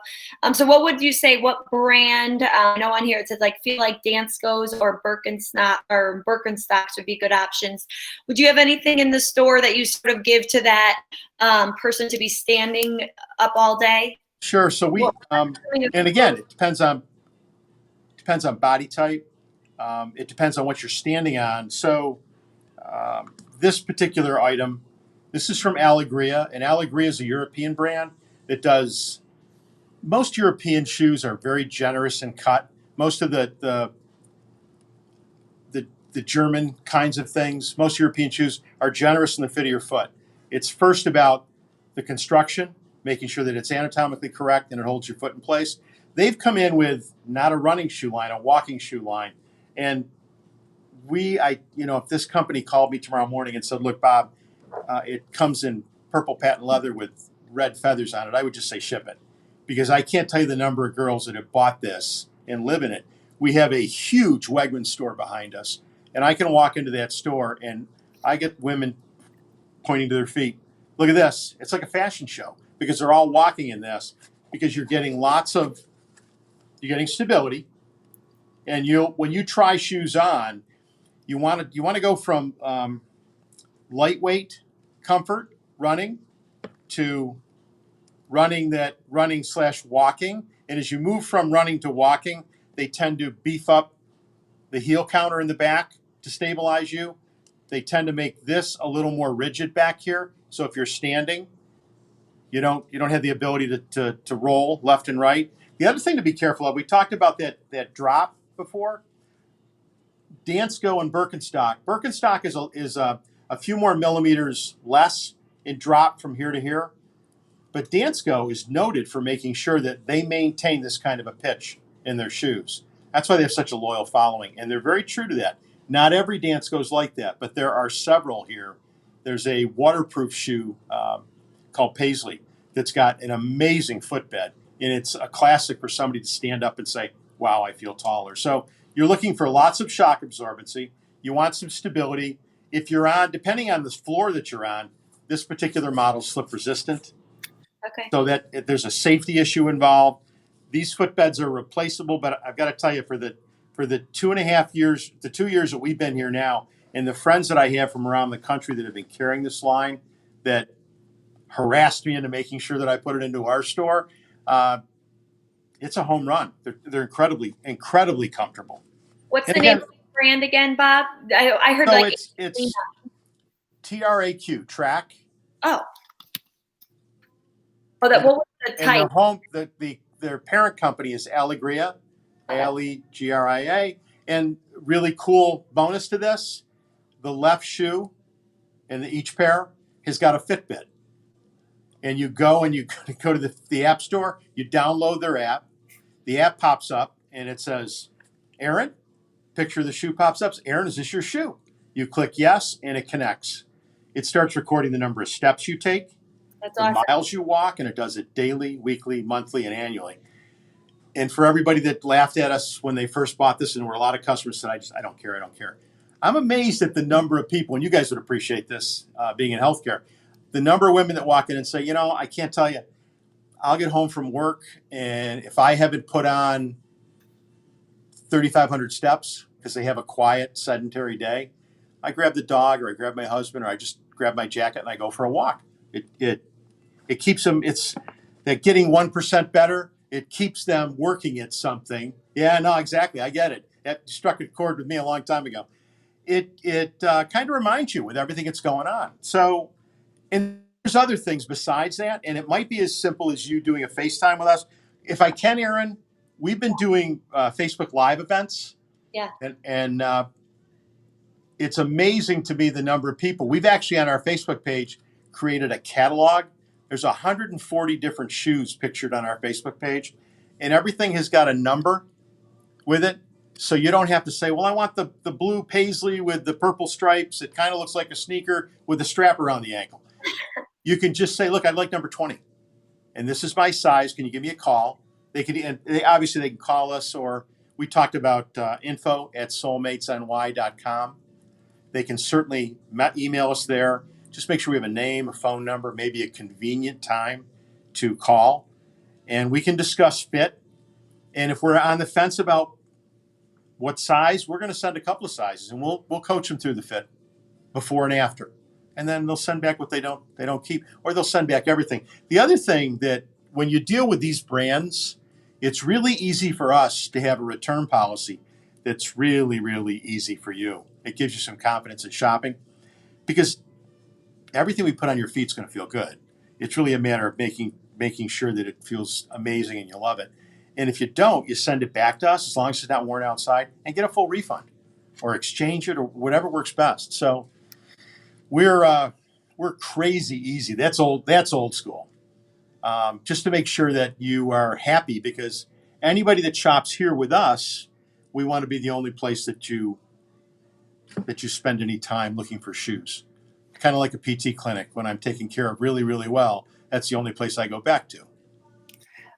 So what would you say, what brand, I know on here it says like feel like Danskos or Birkenstocks would be good options. Would you have anything in the store that you sort of give to that person to be standing up all day? Sure. So and again, it depends on body type. It depends on what you're standing on. So this particular item, this is from Allegria, and Allegria is a European brand that does. Most European shoes are very generous in cut. Most of the German kinds of things, most European shoes are generous in the fit of your foot. It's first about the construction, making sure that it's anatomically correct and it holds your foot in place. They've come in with not a running shoe line, a walking shoe line. And if this company called me tomorrow morning and said, look, Bob, it comes in purple patent leather with red feathers on it, I would just say ship it. Because I can't tell you the number of girls that have bought this and live in it. We have a huge Wegmans store behind us. And I can walk into that store and I get women pointing to their feet. Look at this. It's like a fashion show because they're all walking in this because you're getting stability. And when you try shoes on, you want to go from lightweight comfort running to running/walking. And as you move from running to walking, they tend to beef up the heel counter in the back to stabilize you. They tend to make this a little more rigid back here. So if you're standing, you don't have the ability to roll left and right. The other thing to be careful of, we talked about that drop before. Dansko and Birkenstock. Birkenstock is a few more millimeters less in drop from here to here. But Dansko is noted for making sure that they maintain this kind of a pitch in their shoes. That's why they have such a loyal following, and they're very true to that. Not every Dansko is like that, but there are several here. There's a waterproof shoe called Paisley that's got an amazing footbed, and it's a classic for somebody to stand up and say, wow, I feel taller. So you're looking for lots of shock absorbency. You want some stability. If you're on, depending on the floor that you're on, this particular model is slip resistant. Okay. So that if there's a safety issue involved, these footbeds are replaceable. But I've got to tell you, for the 2.5 years, the 2 years that we've been here now, and the friends that I have from around the country that have been carrying this line, that harassed me into making sure that I put it into our store. It's a home run. They're incredibly comfortable. What's And the name again, of the brand again, Bob? I heard so like it's TRAQ, track. oh that And, what was the and their type? home their parent company is Allegria, Alegria. And really cool bonus to this, the left shoe in each pair has got a Fitbit. And you go to the app store, you download their app, the app pops up and it says, Aaron, picture of the shoe pops up. Aaron, is this your shoe? You click yes, and it connects. It starts recording the number of steps you take, That's the awesome. miles you walk, and it does it daily, weekly, monthly, and annually. And for everybody that laughed at us when they first bought this, and there were a lot of customers said, I don't care. I'm amazed at the number of people, and you guys would appreciate this being in healthcare, the number of women that walk in and say, I can't tell you, I'll get home from work, and if I haven't put on 3,500 steps because they have a quiet, sedentary day, I grab the dog or I grab my husband or I just grab my jacket and I go for a walk. It keeps them, it's that getting 1% better. It keeps them working at something. Yeah, no, exactly. I get it. That struck a chord with me a long time ago. It kind of reminds you with everything that's going on. So, and there's other things besides that. And it might be as simple as you doing a FaceTime with us. If I can, Aaron, we've been doing Facebook Live events. Yeah. And it's amazing to me the number of people. We've actually on our Facebook page created a catalog. There's 140 different shoes pictured on our Facebook page, and everything has got a number with it. So you don't have to say, well, I want the blue paisley with the purple stripes. It kind of looks like a sneaker with a strap around the ankle. You can just say, look, I'd like number 20. And this is my size. Can you give me a call? They can call us, or we talked about info@soulmatesny.com. They can certainly email us there. Just make sure we have a name, a phone number, maybe a convenient time to call, and we can discuss fit. And if we're on the fence about what size, we're going to send a couple of sizes, and we'll coach them through the fit before and after. And then they'll send back what they don't keep, or they'll send back everything. The other thing that when you deal with these brands, it's really easy for us to have a return policy that's really, really easy for you. It gives you some confidence in shopping because everything we put on your feet is going to feel good. It's really a matter of making sure that it feels amazing and you love it. And if you don't, you send it back to us as long as it's not worn outside and get a full refund or exchange it or whatever works best. So we're crazy easy. That's old school. Just to make sure that you are happy, because anybody that shops here with us, we want to be the only place that you spend any time looking for shoes. Kind of like a PT clinic. When I'm taken care of really, really well, that's the only place I go back to.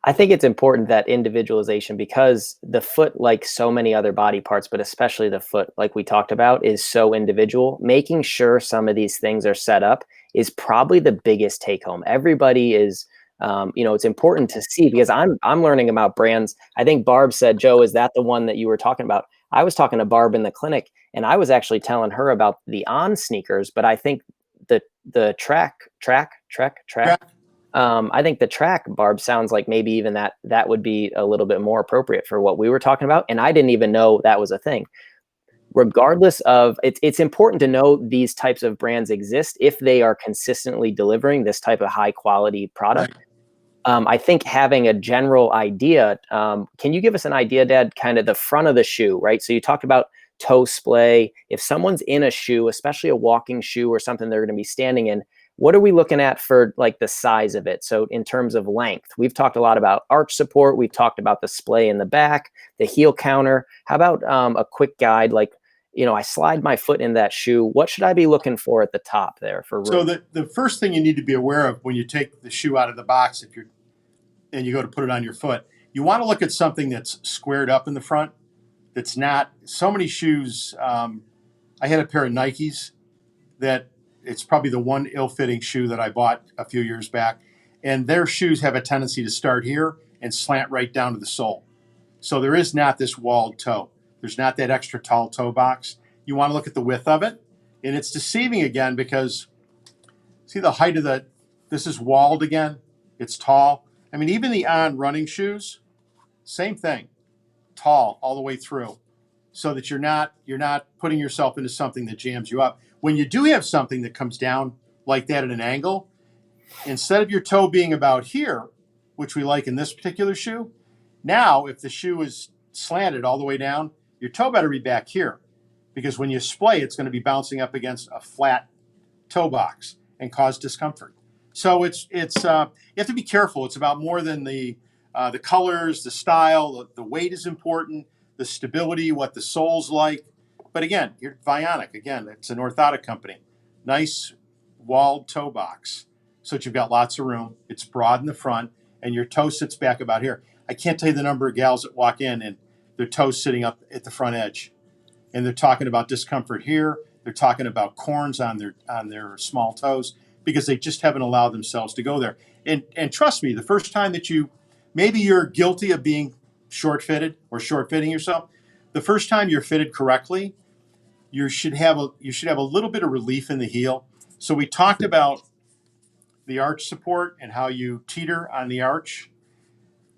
I think it's important, that individualization, because the foot, like so many other body parts, but especially the foot, like we talked about, is so individual. Making sure some of these things are set up is probably the biggest take home. Everybody is, it's important to see, because I'm learning about brands. I think Barb said, Joe, is that the one that you were talking about? I was talking to Barb in the clinic, and I was actually telling her about the On sneakers, but I think the track. I think the track, Barb, sounds like maybe even that would be a little bit more appropriate for what we were talking about. And I didn't even know that was a thing. Regardless of, it's important to know these types of brands exist if they are consistently delivering this type of high quality product. Right. I think having a general idea, can you give us an idea, Dad, kind of the front of the shoe, right? So you talked about toe splay. If someone's in a shoe, especially a walking shoe or something they're going to be standing in, what are we looking at for like the size of it? So in terms of length, we've talked a lot about arch support. We've talked about the splay in the back, the heel counter. How about a quick guide? Like, I slide my foot in that shoe. What should I be looking for at the top there for room? So the first thing you need to be aware of when you take the shoe out of the box, and you go to put it on your foot, you want to look at something that's squared up in the front. That's not so many shoes. I had a pair of Nikes that it's probably the one ill-fitting shoe that I bought a few years back. And their shoes have a tendency to start here and slant right down to the sole. So there is not this walled toe. There's not that extra tall toe box. You want to look at the width of it. And it's deceiving again because see the height of the This is walled again. It's tall. I mean, even the On running shoes, same thing, tall all the way through, so that you're not putting yourself into something that jams you up. When you do have something that comes down like that at an angle, instead of your toe being about here, which we like in this particular shoe, now if the shoe is slanted all the way down, your toe better be back here, because when you splay, it's going to be bouncing up against a flat toe box and cause discomfort. So you have to be careful. It's about more than the colors, the style, the weight is important, the stability, what the sole's like. But again, you're Vionic. Again, it's an orthotic company. Nice walled toe box, so that you've got lots of room. It's broad in the front, and your toe sits back about here. I can't tell you the number of gals that walk in and their toes sitting up at the front edge, and they're talking about discomfort here. They're talking about corns on their small toes because they just haven't allowed themselves to go there. And trust me, the first time that maybe you're guilty of being short-fitted or short-fitting yourself, the first time you're fitted correctly, you should have a little bit of relief in the heel. So we talked about the arch support and how you teeter on the arch.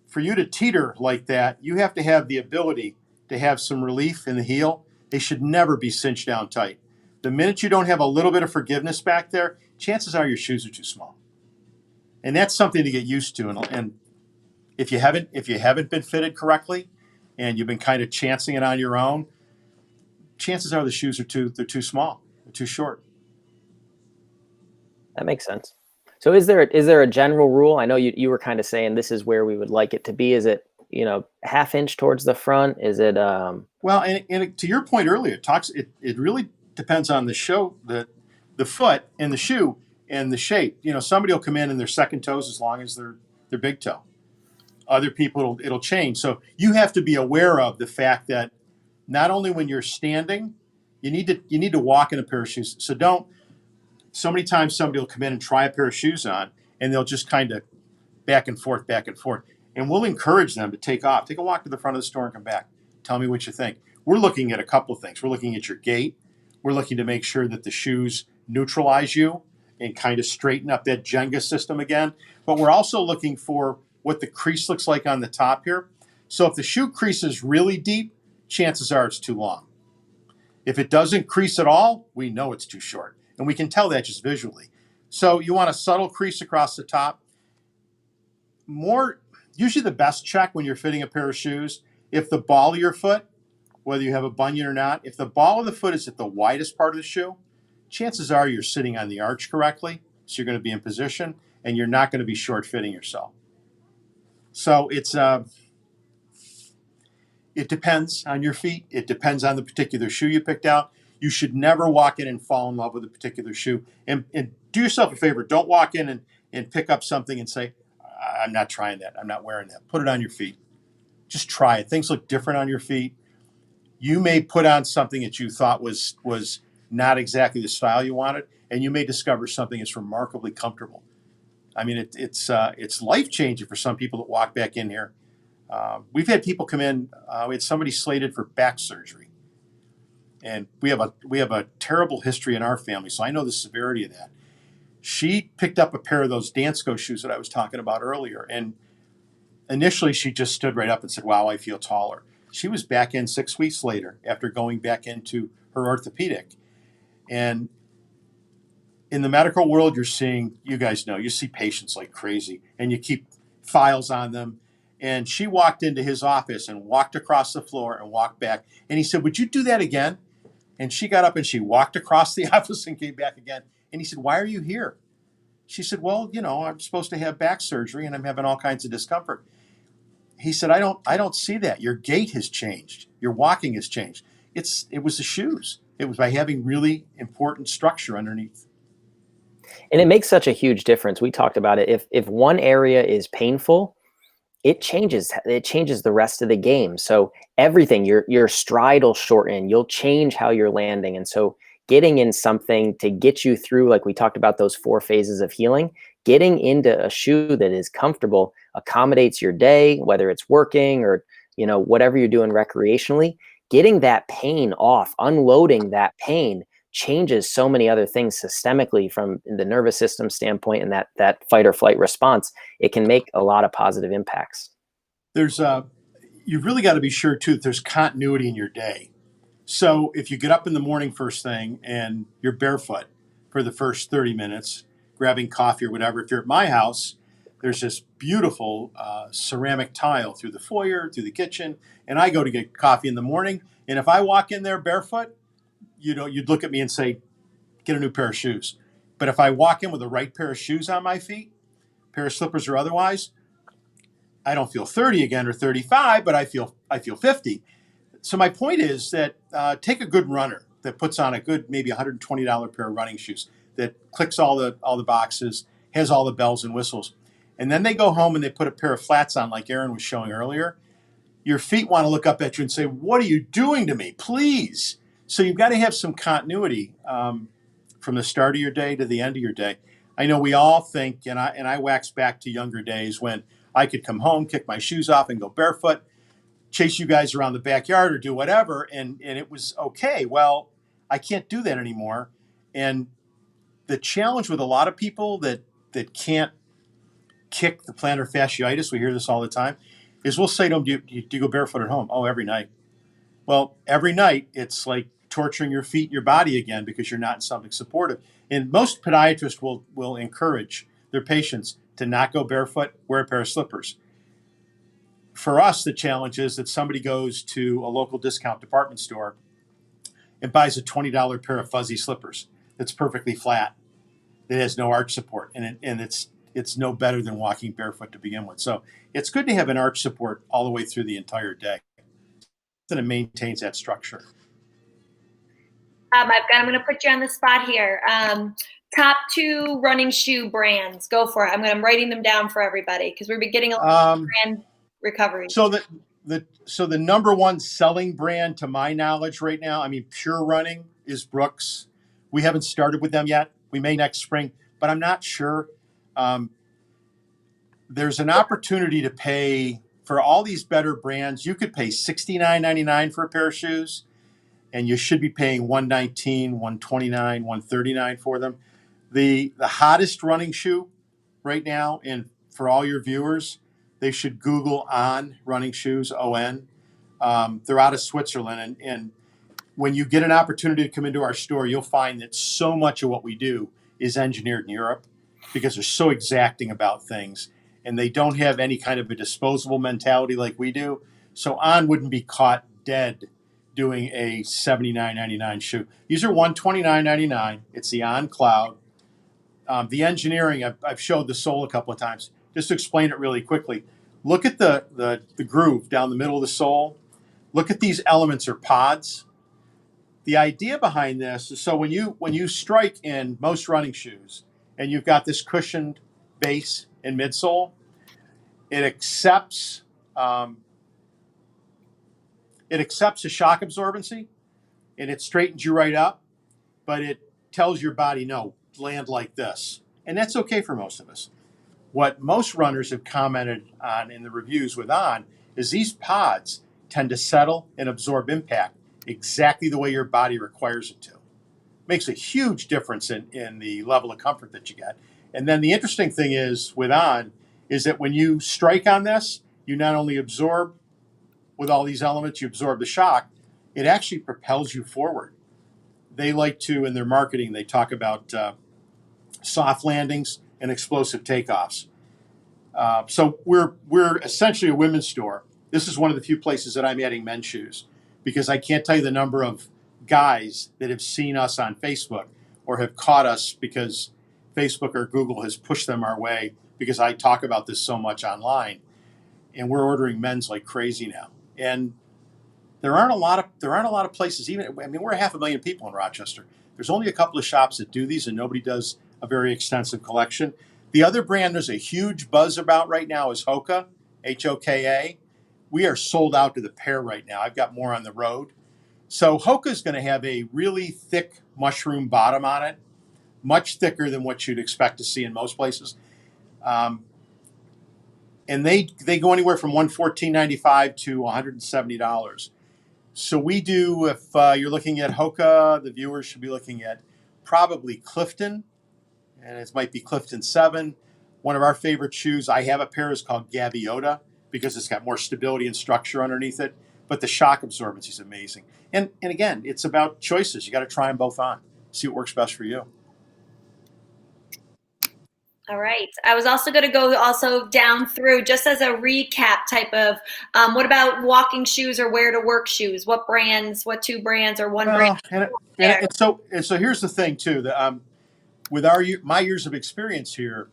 For you to teeter like that, you have to have the ability to have some relief in the heel. They should never be cinched down tight. The minute you don't have a little bit of forgiveness back there, chances are your shoes are too small. And that's something to get used to. And if you haven't been fitted correctly and you've been kind of chancing it on your own, chances are the shoes are too small. They're too short. That makes sense. So is there a general rule? I know you were kind of saying this is where we would like it to be. Is it, half inch towards the front? Is it well, and to your point earlier, it really depends on the foot and the shoe and the shape. Somebody will come in and their second toe's as long as their big toe. Other people it'll change. So you have to be aware of the fact that not only when you're standing, you need to walk in a pair of shoes. So many times somebody will come in and try a pair of shoes on, and they'll just kind of back and forth. And we'll encourage them to take off. Take a walk to the front of the store and come back. Tell me what you think. We're looking at a couple of things. We're looking at your gait. We're looking to make sure that the shoes neutralize you and kind of straighten up that Jenga system again. But we're also looking for what the crease looks like on the top here. So if the shoe crease is really deep, chances are it's too long. If it doesn't crease at all, we know it's too short. And we can tell that just visually. So you want a subtle crease across the top. Usually the best check when you're fitting a pair of shoes, if the ball of your foot, whether you have a bunion or not, if the ball of the foot is at the widest part of the shoe, chances are you're sitting on the arch correctly, so you're going to be in position, and you're not going to be short fitting yourself. So it depends on your feet. It depends on the particular shoe you picked out. You should never walk in and fall in love with a particular shoe. And do yourself a favor. Don't walk in and pick up something and say, I'm not trying that. I'm not wearing that. Put it on your feet. Just try it. Things look different on your feet. You may put on something that you thought was not exactly the style you wanted, and you may discover something that's remarkably comfortable. I mean, it's life-changing for some people that walk back in here. We've had people come in. We had somebody slated for back surgery, and we have a terrible history in our family, so I know the severity of that. She picked up a pair of those Dansko shoes that I was talking about earlier, and initially she just stood right up and said, "Wow, I feel taller." She was back in 6 weeks later after going back into her orthopedic, and in the medical world, you see patients like crazy, and you keep files on them. And she walked into his office and walked across the floor and walked back. And he said, "Would you do that again?" And she got up and she walked across the office and came back again. And he said, "Why are you here?" She said, "Well, I'm supposed to have back surgery and I'm having all kinds of discomfort." He said, I don't see that. Your gait has changed. Your walking has changed. It was the shoes. It was by having really important structure underneath. And it makes such a huge difference. We talked about it. If one area is painful, it changes the rest of the game. So everything, your stride will shorten, you'll change how you're landing. And so getting in something to get you through, like we talked about those 4 phases of healing, getting into a shoe that is comfortable, accommodates your day, whether it's working or, whatever you're doing recreationally, getting that pain off, unloading that pain changes so many other things systemically from the nervous system standpoint, and that fight or flight response. It can make a lot of positive impacts. There's you've really got to be sure too that there's continuity in your day. So if you get up in the morning first thing and you're barefoot for the first 30 minutes, grabbing coffee or whatever, if you're at my house, there's this beautiful ceramic tile through the foyer, through the kitchen, and I go to get coffee in the morning. And if I walk in there barefoot, you'd look at me and say, get a new pair of shoes. But if I walk in with the right pair of shoes on my feet, pair of slippers or otherwise, I don't feel 30 again or 35, but I feel 50. So my point is that take a good runner that puts on a good maybe $120 pair of running shoes that clicks all the boxes, has all the bells and whistles, and then they go home and they put a pair of flats on like Aaron was showing earlier. Your feet want to look up at you and say, "What are you doing to me? Please." So you've got to have some continuity from the start of your day to the end of your day. I know we all think, and I wax back to younger days when I could come home, kick my shoes off, and go barefoot, chase you guys around the backyard or do whatever, and it was okay. Well, I can't do that anymore. And the challenge with a lot of people that can't kick the plantar fasciitis, we hear this all the time, is we'll say to them, do you go barefoot at home? Oh, every night. Well, every night it's like torturing your feet and your body again because you're not in something supportive. And most podiatrists will encourage their patients to not go barefoot, wear a pair of slippers. For us, the challenge is that somebody goes to a local discount department store and buys a $20 pair of fuzzy slippers that's perfectly flat, that has no arch support, and it's no better than walking barefoot to begin with. So it's good to have an arch support all the way through the entire day. Then it maintains that structure. I'm going to put you on the spot here. Top 2 running shoe brands. Go for it. I'm writing them down for everybody because we've been getting a lot of brand recovery. So the number one selling brand to my knowledge right now, I mean, pure running, is Brooks. We haven't started with them yet. We may next spring, but I'm not sure. There's an opportunity to pay for all these better brands. You could pay $69.99 for a pair of shoes, and you should be paying $119, $129, $139 for them. The hottest running shoe right now, and for all your viewers, they should Google On running shoes, ON. They're out of Switzerland, and when you get an opportunity to come into our store, you'll find that so much of what we do is engineered in Europe because they're so exacting about things, and they don't have any kind of a disposable mentality like we do. So On wouldn't be caught dead doing a $79.99 shoe. These are $129.99. It's the On Cloud. The engineering, I've showed the sole a couple of times. Just to explain it really quickly, look at the groove down the middle of the sole. Look at these elements or pods. The idea behind this is so when you strike in most running shoes and you've got this cushioned base and midsole, it accepts a shock absorbency and it straightens you right up, but it tells your body, no, land like this. And that's okay for most of us. What most runners have commented on in the reviews with On is these pods tend to settle and absorb impact exactly the way your body requires it to. Makes a huge difference in the level of comfort that you get. And then the interesting thing is with On is that when you strike on this, you not only absorb with all these elements, you absorb the shock, it actually propels you forward. They like to, in their marketing, they talk about soft landings and explosive takeoffs. So we're essentially a women's store. This is one of the few places that I'm adding men's shoes because I can't tell you the number of guys that have seen us on Facebook or have caught us because Facebook or Google has pushed them our way because I talk about this so much online, and we're ordering men's like crazy now. And there aren't a lot of places. Even I mean, we're 500,000 people in Rochester. There's only a couple of shops that do these, and nobody does a very extensive collection. The other brand there's a huge buzz about right now is Hoka, Hoka. We are sold out to the pair right now. I've got more on the road. So Hoka is going to have a really thick mushroom bottom on it, much thicker than what you'd expect to see in most places. And they go anywhere from $114.95 to $170. So we do, if you're looking at Hoka, the viewers should be looking at probably Clifton, and it might be Clifton 7. One of our favorite shoes, I have a pair, is called Gaviota because it's got more stability and structure underneath it. But the shock absorbency is amazing. And again, it's about choices. You got to try them both on, see what works best for you. All right. I was also going to go also down through just as a recap type of what about walking shoes or wear to work shoes? What brands, what two brands or one brand? Well, There. and so here's the thing too. That with my years of experience here,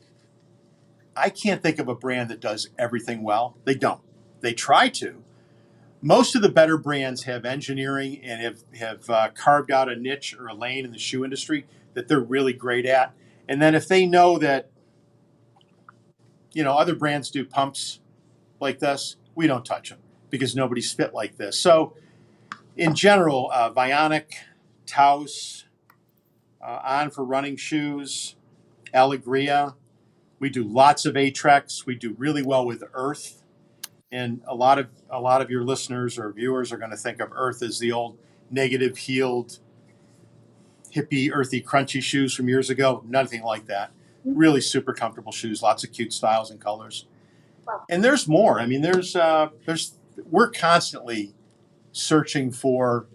I can't think of a brand that does everything well. They don't. They try to. Most of the better brands have engineering and have carved out a niche or a lane in the shoe industry that they're really great at. And then if they know that, other brands do pumps like this, we don't touch them because nobody's fit like this. So in general, Vionic, Taos, On for running shoes, Allegria. We do lots of Atrex. We do really well with Earth. And a lot of your listeners or viewers are going to think of Earth as the old negative heeled, hippie, earthy, crunchy shoes from years ago. Nothing like that. Really super comfortable shoes. Lots of cute styles and colors. Wow. And there's more. I mean, we're constantly searching for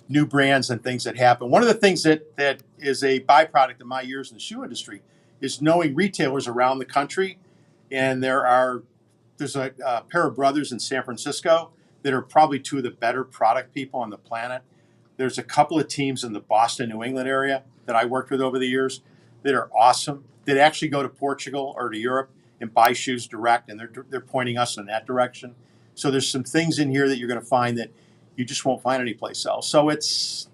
new brands and things that happen. One of the things that is a byproduct of my years in the shoe industry is knowing retailers around the country. And there's a pair of brothers in San Francisco that are probably two of the better product people on the planet. There's a couple of teams in the Boston, New England area that I worked with over the years that are awesome, that actually go to Portugal or to Europe and buy shoes direct, and they're pointing us in that direction. So there's some things in here that you're going to find that you just won't find anyplace else. So it's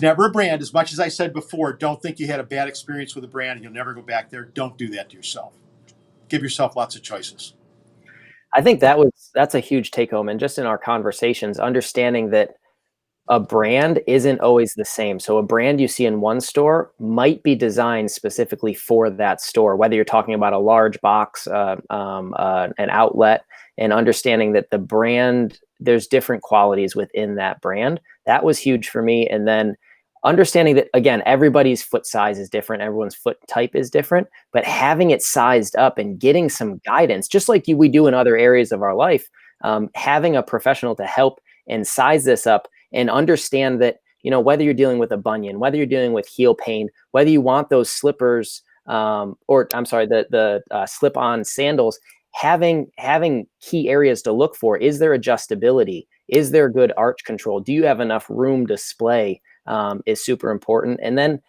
never a brand. As much as I said before, don't think you had a bad experience with a brand and you'll never go back there. Don't do that to yourself. Give yourself lots of choices. I think that's a huge take home. And just in our conversations, understanding that a brand isn't always the same. So a brand you see in one store might be designed specifically for that store, whether you're talking about a large box, an outlet, and understanding that the brand, there's different qualities within that brand. That was huge for me. And then understanding that, again, everybody's foot size is different. Everyone's foot type is different, but having it sized up and getting some guidance, just like we do in other areas of our life, having a professional to help and size this up and understand that, whether you're dealing with a bunion, whether you're dealing with heel pain, whether you want those slippers, the slip-on sandals, having key areas to look for. Is there adjustability? Is there good arch control? Do you have enough room to display? Is super important. And then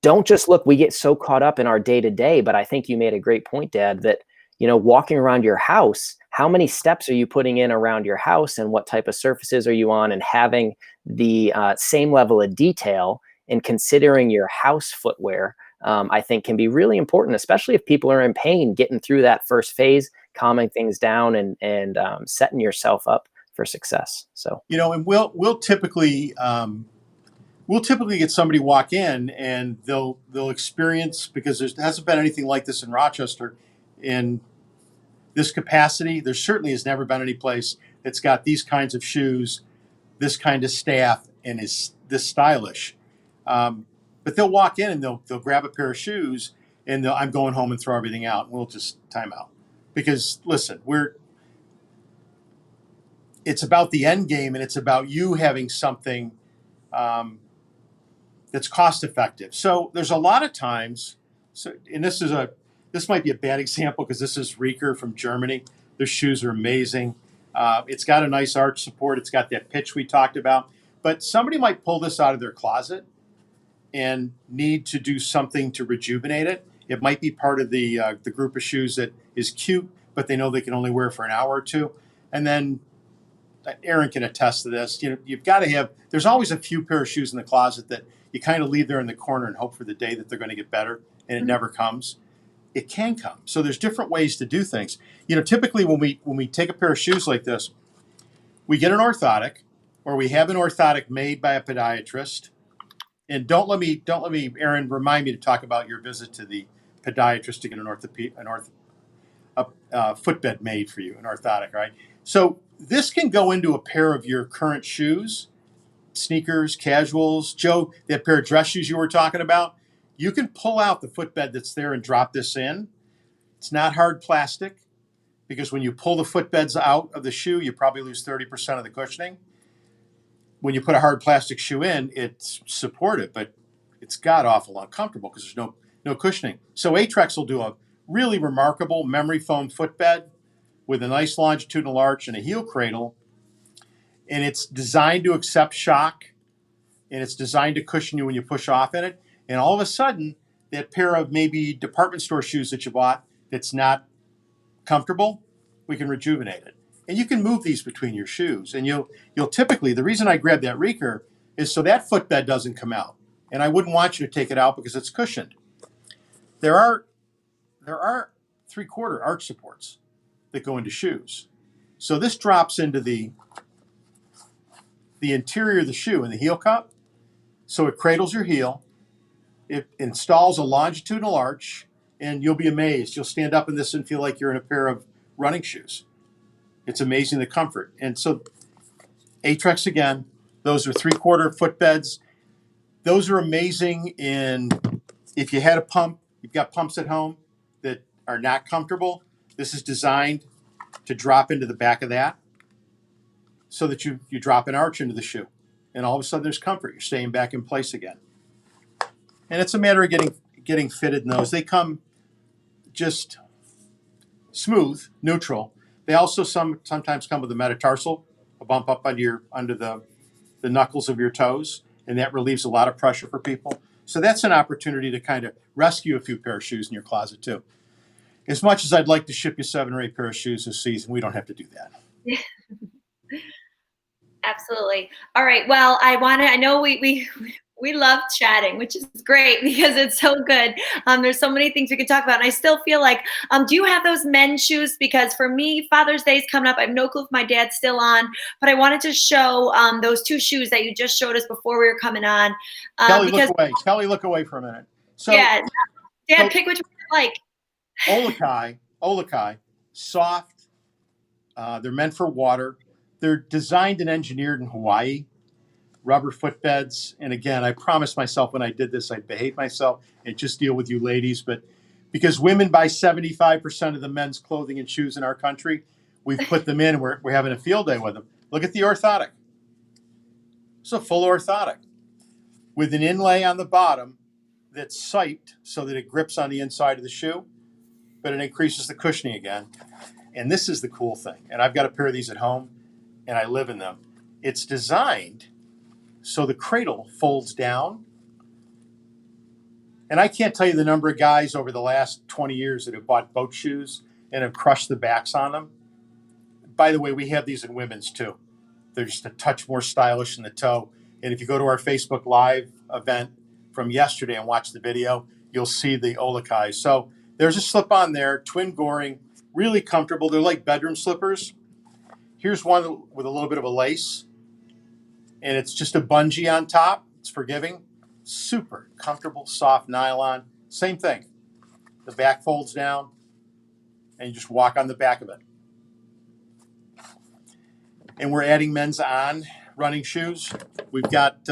don't just look, we get so caught up in our day to day, but I think you made a great point, Dad, that, walking around your house, how many steps are you putting in around your house and what type of surfaces are you on, and having the same level of detail and considering your house footwear, I think can be really important, especially if people are in pain, getting through that first phase, calming things down and setting yourself up for success. So, and we'll typically get somebody walk in and they'll experience, because there hasn't been anything like this in Rochester in this capacity. There certainly has never been any place that's got these kinds of shoes, this kind of staff, and is this stylish. But they'll walk in and they'll grab a pair of shoes and I'm going home and throw everything out. And we'll just time out, because listen, it's about the end game, and it's about you having something that's cost effective. So there's a lot of times, and this might be a bad example because this is Rieker from Germany. Their shoes are amazing. It's got a nice arch support. It's got that pitch we talked about. But somebody might pull this out of their closet and need to do something to rejuvenate it. It might be part of the group of shoes that is cute, but they know they can only wear for an hour or two. And then Aaron can attest to this. You've got to have. There's always a few pair of shoes in the closet that you kind of leave there in the corner and hope for the day that they're going to get better, and it never comes. It can come. So there's different ways to do things. Typically when we take a pair of shoes like this, we get an orthotic, or we have an orthotic made by a podiatrist. And don't let me, Aaron, remind me to talk about your visit to the podiatrist to get a footbed made for you, an orthotic, right? So this can go into a pair of your current shoes, sneakers, casuals. Joe, that pair of dress shoes you were talking about, you can pull out the footbed that's there and drop this in. It's not hard plastic, because when you pull the footbeds out of the shoe, you probably lose 30% of the cushioning. When you put a hard plastic shoe in, it's supportive, but it's god awful uncomfortable because there's no cushioning. So Aetrex will do a really remarkable memory foam footbed with a nice longitudinal arch and a heel cradle, and it's designed to accept shock, and it's designed to cushion you when you push off in it. And all of a sudden, that pair of maybe department store shoes that you bought that's not comfortable, we can rejuvenate it. And you can move these between your shoes. And you'll typically, the reason I grabbed that Reeker is so that footbed doesn't come out. And I wouldn't want you to take it out because it's cushioned. There are 3/4 arch supports that go into shoes. So this drops into the interior of the shoe in the heel cup. So it cradles your heel. It installs a longitudinal arch, and you'll be amazed. You'll stand up in this and feel like you're in a pair of running shoes. It's amazing the comfort. And so Aetrex again, those are 3/4 footbeds. Those are amazing if you had a pump, you've got pumps at home that are not comfortable. This is designed to drop into the back of that so that you drop an arch into the shoe. And all of a sudden there's comfort. You're staying back in place again. And it's a matter of getting fitted in those. They come just smooth, neutral. They also sometimes come with a metatarsal, a bump up under the knuckles of your toes, and that relieves a lot of pressure for people. So that's an opportunity to kind of rescue a few pair of shoes in your closet too. As much as I'd like to ship you 7 or 8 pair of shoes this season, we don't have to do that. Absolutely. All right. Well, I know we love chatting, which is great because it's so good. There's so many things we could talk about. And I still feel like, do you have those men's shoes? Because for me, Father's Day is coming up. I have no clue if my dad's still on, but I wanted to show those 2 shoes that you just showed us before we were coming on. Kelly, look away. Kelly, look away for a minute. So, yeah, Dad, pick which one you like. Olakai, soft. They're meant for water. They're designed and engineered in Hawaii. Rubber footbeds. And again, I promised myself when I did this, I'd behave myself and just deal with you ladies. But because women buy 75% of the men's clothing and shoes in our country, we've put them in. We're having a field day with them. Look at the orthotic. It's a full orthotic with an inlay on the bottom that's siped so that it grips on the inside of the shoe, but it increases the cushioning again. And this is the cool thing. And I've got a pair of these at home, and I live in them. It's designed so the cradle folds down. And I can't tell you the number of guys over the last 20 years that have bought boat shoes and have crushed the backs on them. By the way, we have these in women's too. They're just a touch more stylish in the toe. And if you go to our Facebook Live event from yesterday and watch the video, you'll see the Olakai. So there's a slip on there, twin goring, really comfortable. They're like bedroom slippers. Here's one with a little bit of a lace, and it's just a bungee on top. It's forgiving, super comfortable, soft nylon. Same thing. The back folds down, and you just walk on the back of it. And we're adding men's on running shoes. We've got,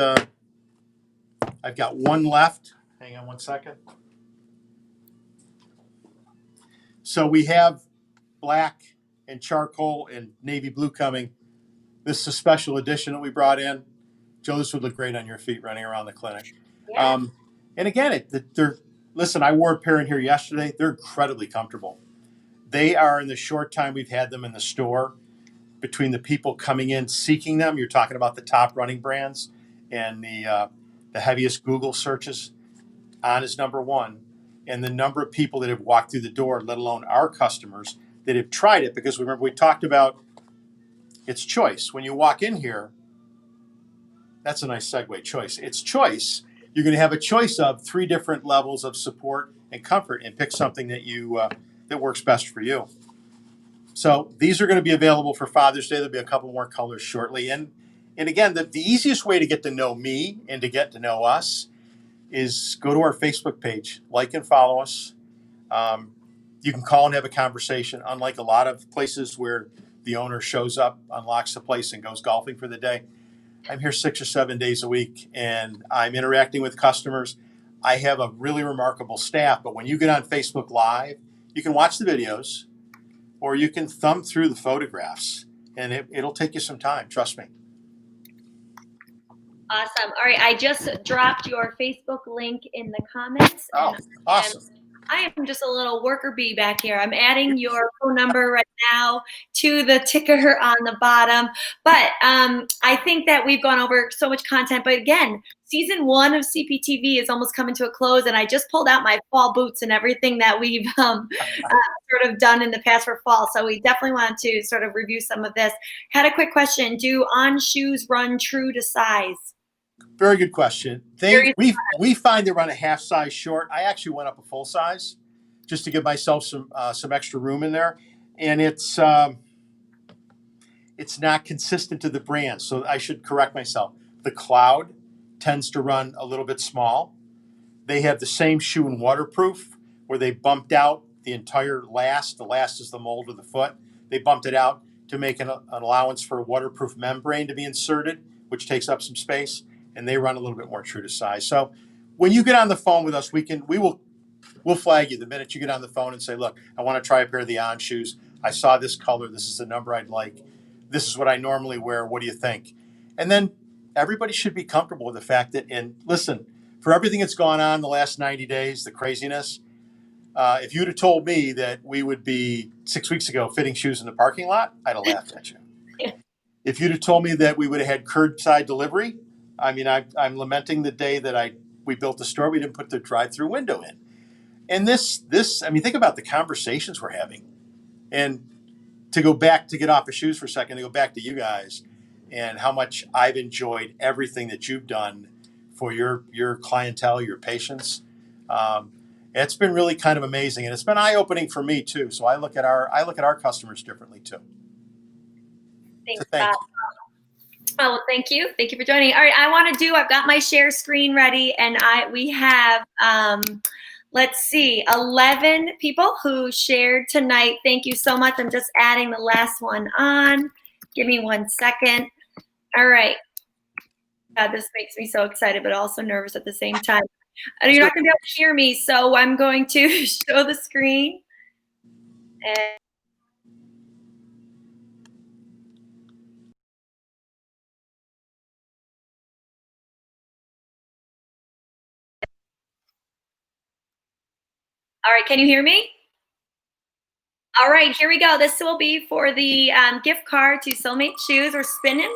I've got one left. Hang on one second. So we have black and charcoal and navy blue coming. This is a special edition that we brought in. Joe, this would look great on your feet running around the clinic. Yeah. And again, listen, I wore a pair in here yesterday. They're incredibly comfortable. They are, in the short time we've had them in the store, between the people coming in seeking them, you're talking about the top running brands and the heaviest Google searches, On is number 1. And the number of people that have walked through the door, let alone our customers, that have tried it, because remember we talked about it's choice. When you walk in here, that's a nice segue, choice. It's choice. You're going to have a choice of 3 different levels of support and comfort, and pick something that that works best for you. So these are going to be available for Father's Day. There'll be a couple more colors shortly. And again, the easiest way to get to know me and to get to know us is go to our Facebook page, like and follow us. You can call and have a conversation. Unlike a lot of places where the owner shows up, unlocks the place, and goes golfing for the day. I'm here 6 or 7 days a week, and I'm interacting with customers. I have a really remarkable staff, but when you get on Facebook Live, you can watch the videos, or you can thumb through the photographs, and it'll take you some time, trust me. Awesome. All right, I just dropped your Facebook link in the comments. Oh, awesome. I am just a little worker bee back here. I'm adding your phone number right now to the ticker on the bottom. But I think that we've gone over so much content. But again, season 1 of CPTv is almost coming to a close. And I just pulled out my fall boots and everything that we've sort of done in the past for fall. So we definitely want to sort of review some of this. Had a quick question. Do on shoes run true to size? Very good question. We find they run a half size short. I actually went up a full size just to give myself some extra room in there, and it's not consistent to the brand. So I should correct myself. The Cloud tends to run a little bit small. They have the same shoe in waterproof where they bumped out the entire last. The last is the mold of the foot. They bumped it out to make an allowance for a waterproof membrane to be inserted, which takes up some space. And they run a little bit more true to size. So when you get on the phone with us, we'll flag you the minute you get on the phone and say, look, I want to try a pair of the On shoes. I saw this color. This is the number I'd like. This is what I normally wear. What do you think? And then everybody should be comfortable with the fact that, and listen, for everything that's gone on the last 90 days, the craziness, if you'd have told me that we would be 6 weeks ago fitting shoes in the parking lot, I'd have laughed at you. If you'd have told me that we would have had curbside delivery, I mean, I'm lamenting the day that we built the store. We didn't put the drive-through window in. And I mean, think about the conversations we're having. And to get off of shoes for a second, to go back to you guys and how much I've enjoyed everything that you've done for your clientele, your patients. It's been really kind of amazing, and it's been eye-opening for me too. So I look at our customers differently too. Thanks, so thank you. Oh, well, thank you. Thank you for joining. All right, I've got my share screen ready, and we have, let's see, 11 people who shared tonight. Thank you so much. I'm just adding the last one on. Give me 1 second. All right. God, this makes me so excited, but also nervous at the same time. And you're not going to be able to hear me, so I'm going to show the screen. And all right, can you hear me? All right, here we go. This will be for the gift card to Soulmate Shoes. We're spinning.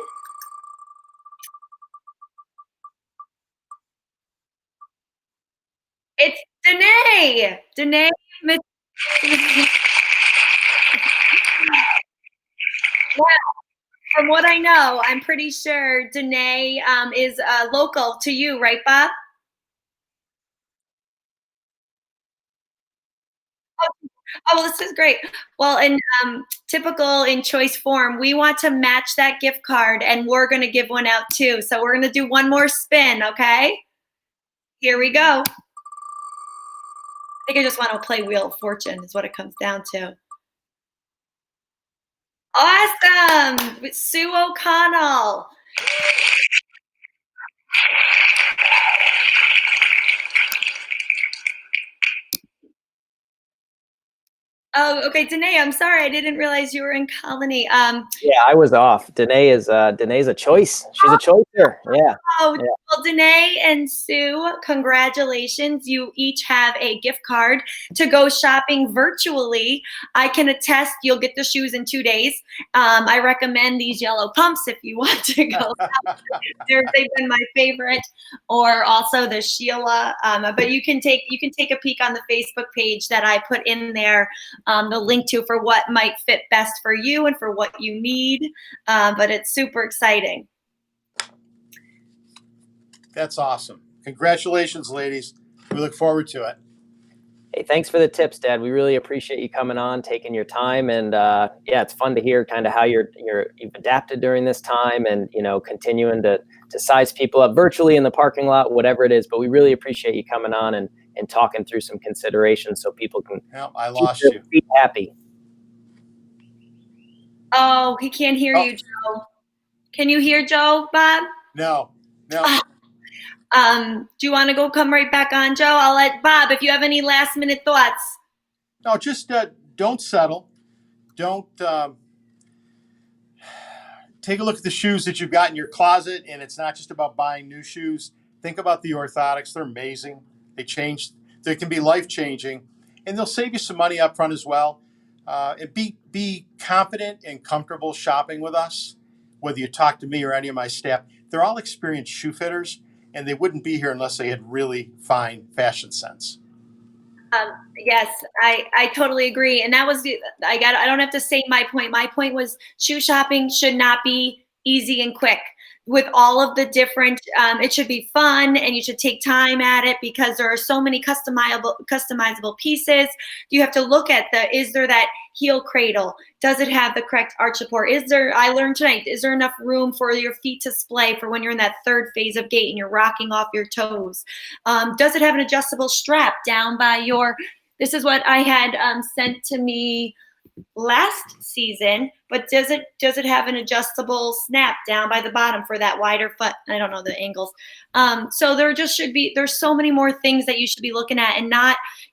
It's Danae. Danae. Well, from what I know, I'm pretty sure Danae is local to you, right, Bob? Oh, this is great. Well, in typical in choice form, we want to match that gift card, and we're going to give one out too. So we're going to do one more spin, okay? Here we go. I think I just want to play Wheel of Fortune is what it comes down to. Awesome! Sue O'Connell. Oh, okay, Danae, I'm sorry. I didn't realize you were in Colony. Yeah, I was off. Danae's a choice. She's a choicer. Yeah. Oh, yeah. Well, Danae and Sue, congratulations. You each have a gift card to go shopping virtually. I can attest you'll get the shoes in 2 days. I recommend these yellow pumps if you want to go. They've been my favorite, or also the Sheila. But you can take a peek on the Facebook page that I put in there, the link to for what might fit best for you and for what you need. But it's super exciting. That's awesome. Congratulations, ladies. We look forward to it. Hey, thanks for the tips, Dad. We really appreciate you coming on, taking your time, and yeah, it's fun to hear kind of how you've adapted during this time, and continuing to size people up virtually in the parking lot, whatever it is. But we really appreciate you coming on and talking through some considerations so people can I lost you. Be happy. Oh, he can't hear Oh, you, Joe. Can you hear Joe, Bob? no, no. Ah, do you want to go come right back on, Joe? I'll let Bob, if you have any last minute thoughts. No, just don't settle. Don't take a look at the shoes that you've got in your closet, and it's not just about buying new shoes. Think about the orthotics. They're amazing. They can be life changing, and they'll save you some money up front as well. And be confident and comfortable shopping with us. Whether you talk to me or any of my staff, they're all experienced shoe fitters, and they wouldn't be here unless they had really fine fashion sense. Yes, I totally agree. And that was I don't have to say my point. My point was shoe shopping should not be easy and quick. With all of the different, it should be fun, and you should take time at it because there are so many customizable pieces. You have to look at is there that heel cradle? Does it have the correct arch support? I learned tonight, is there enough room for your feet to splay for when you're in that third phase of gait and you're rocking off your toes? Does it have an adjustable strap down by this is what I had sent to me last season, but does it have an adjustable snap down by the bottom for that wider foot? I don't know the angles. So there's so many more things that you should be looking at, and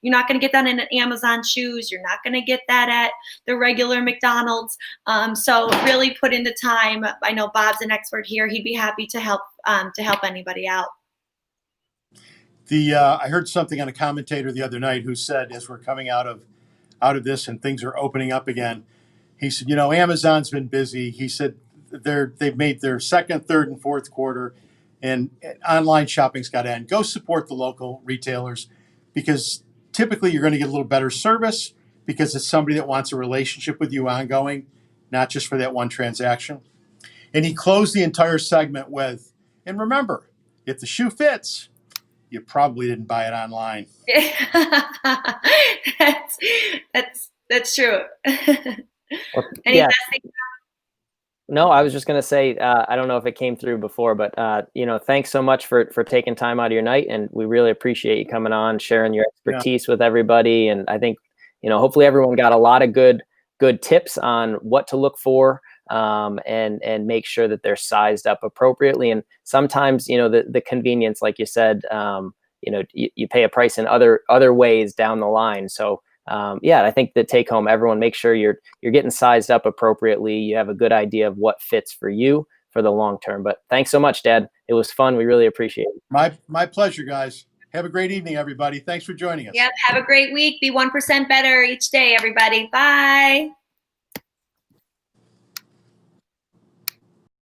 you're not going to get that in Amazon shoes. You're not going to get that at the regular McDonald's. So really put in the time. I know Bob's an expert here. He'd be happy to help anybody out. I heard something on a commentator the other night who said, as we're coming out of this and things are opening up again, he said, Amazon's been busy. He said they've made their second, third, and fourth quarter, and online shopping's got to end. Go support the local retailers, because typically you're going to get a little better service because it's somebody that wants a relationship with you ongoing, not just for that one transaction. And he closed the entire segment with, and remember, if the shoe fits, you probably didn't buy it online. That's true. Well, Any yeah. last thing? No, I was just going to say, I don't know if it came through before, but, thanks so much for taking time out of your night. And we really appreciate you coming on, sharing your expertise with everybody. And I think, hopefully everyone got a lot of good tips on what to look for, and make sure that they're sized up appropriately. And sometimes, the convenience, like you said, you pay a price in other ways down the line. So, I think the take home, everyone, make sure you're getting sized up appropriately. You have a good idea of what fits for you for the long term. But thanks so much, Dad. It was fun. We really appreciate it. My pleasure, guys. Have a great evening, everybody. Thanks for joining us. Yep. Have a great week. Be 1% better each day, everybody. Bye.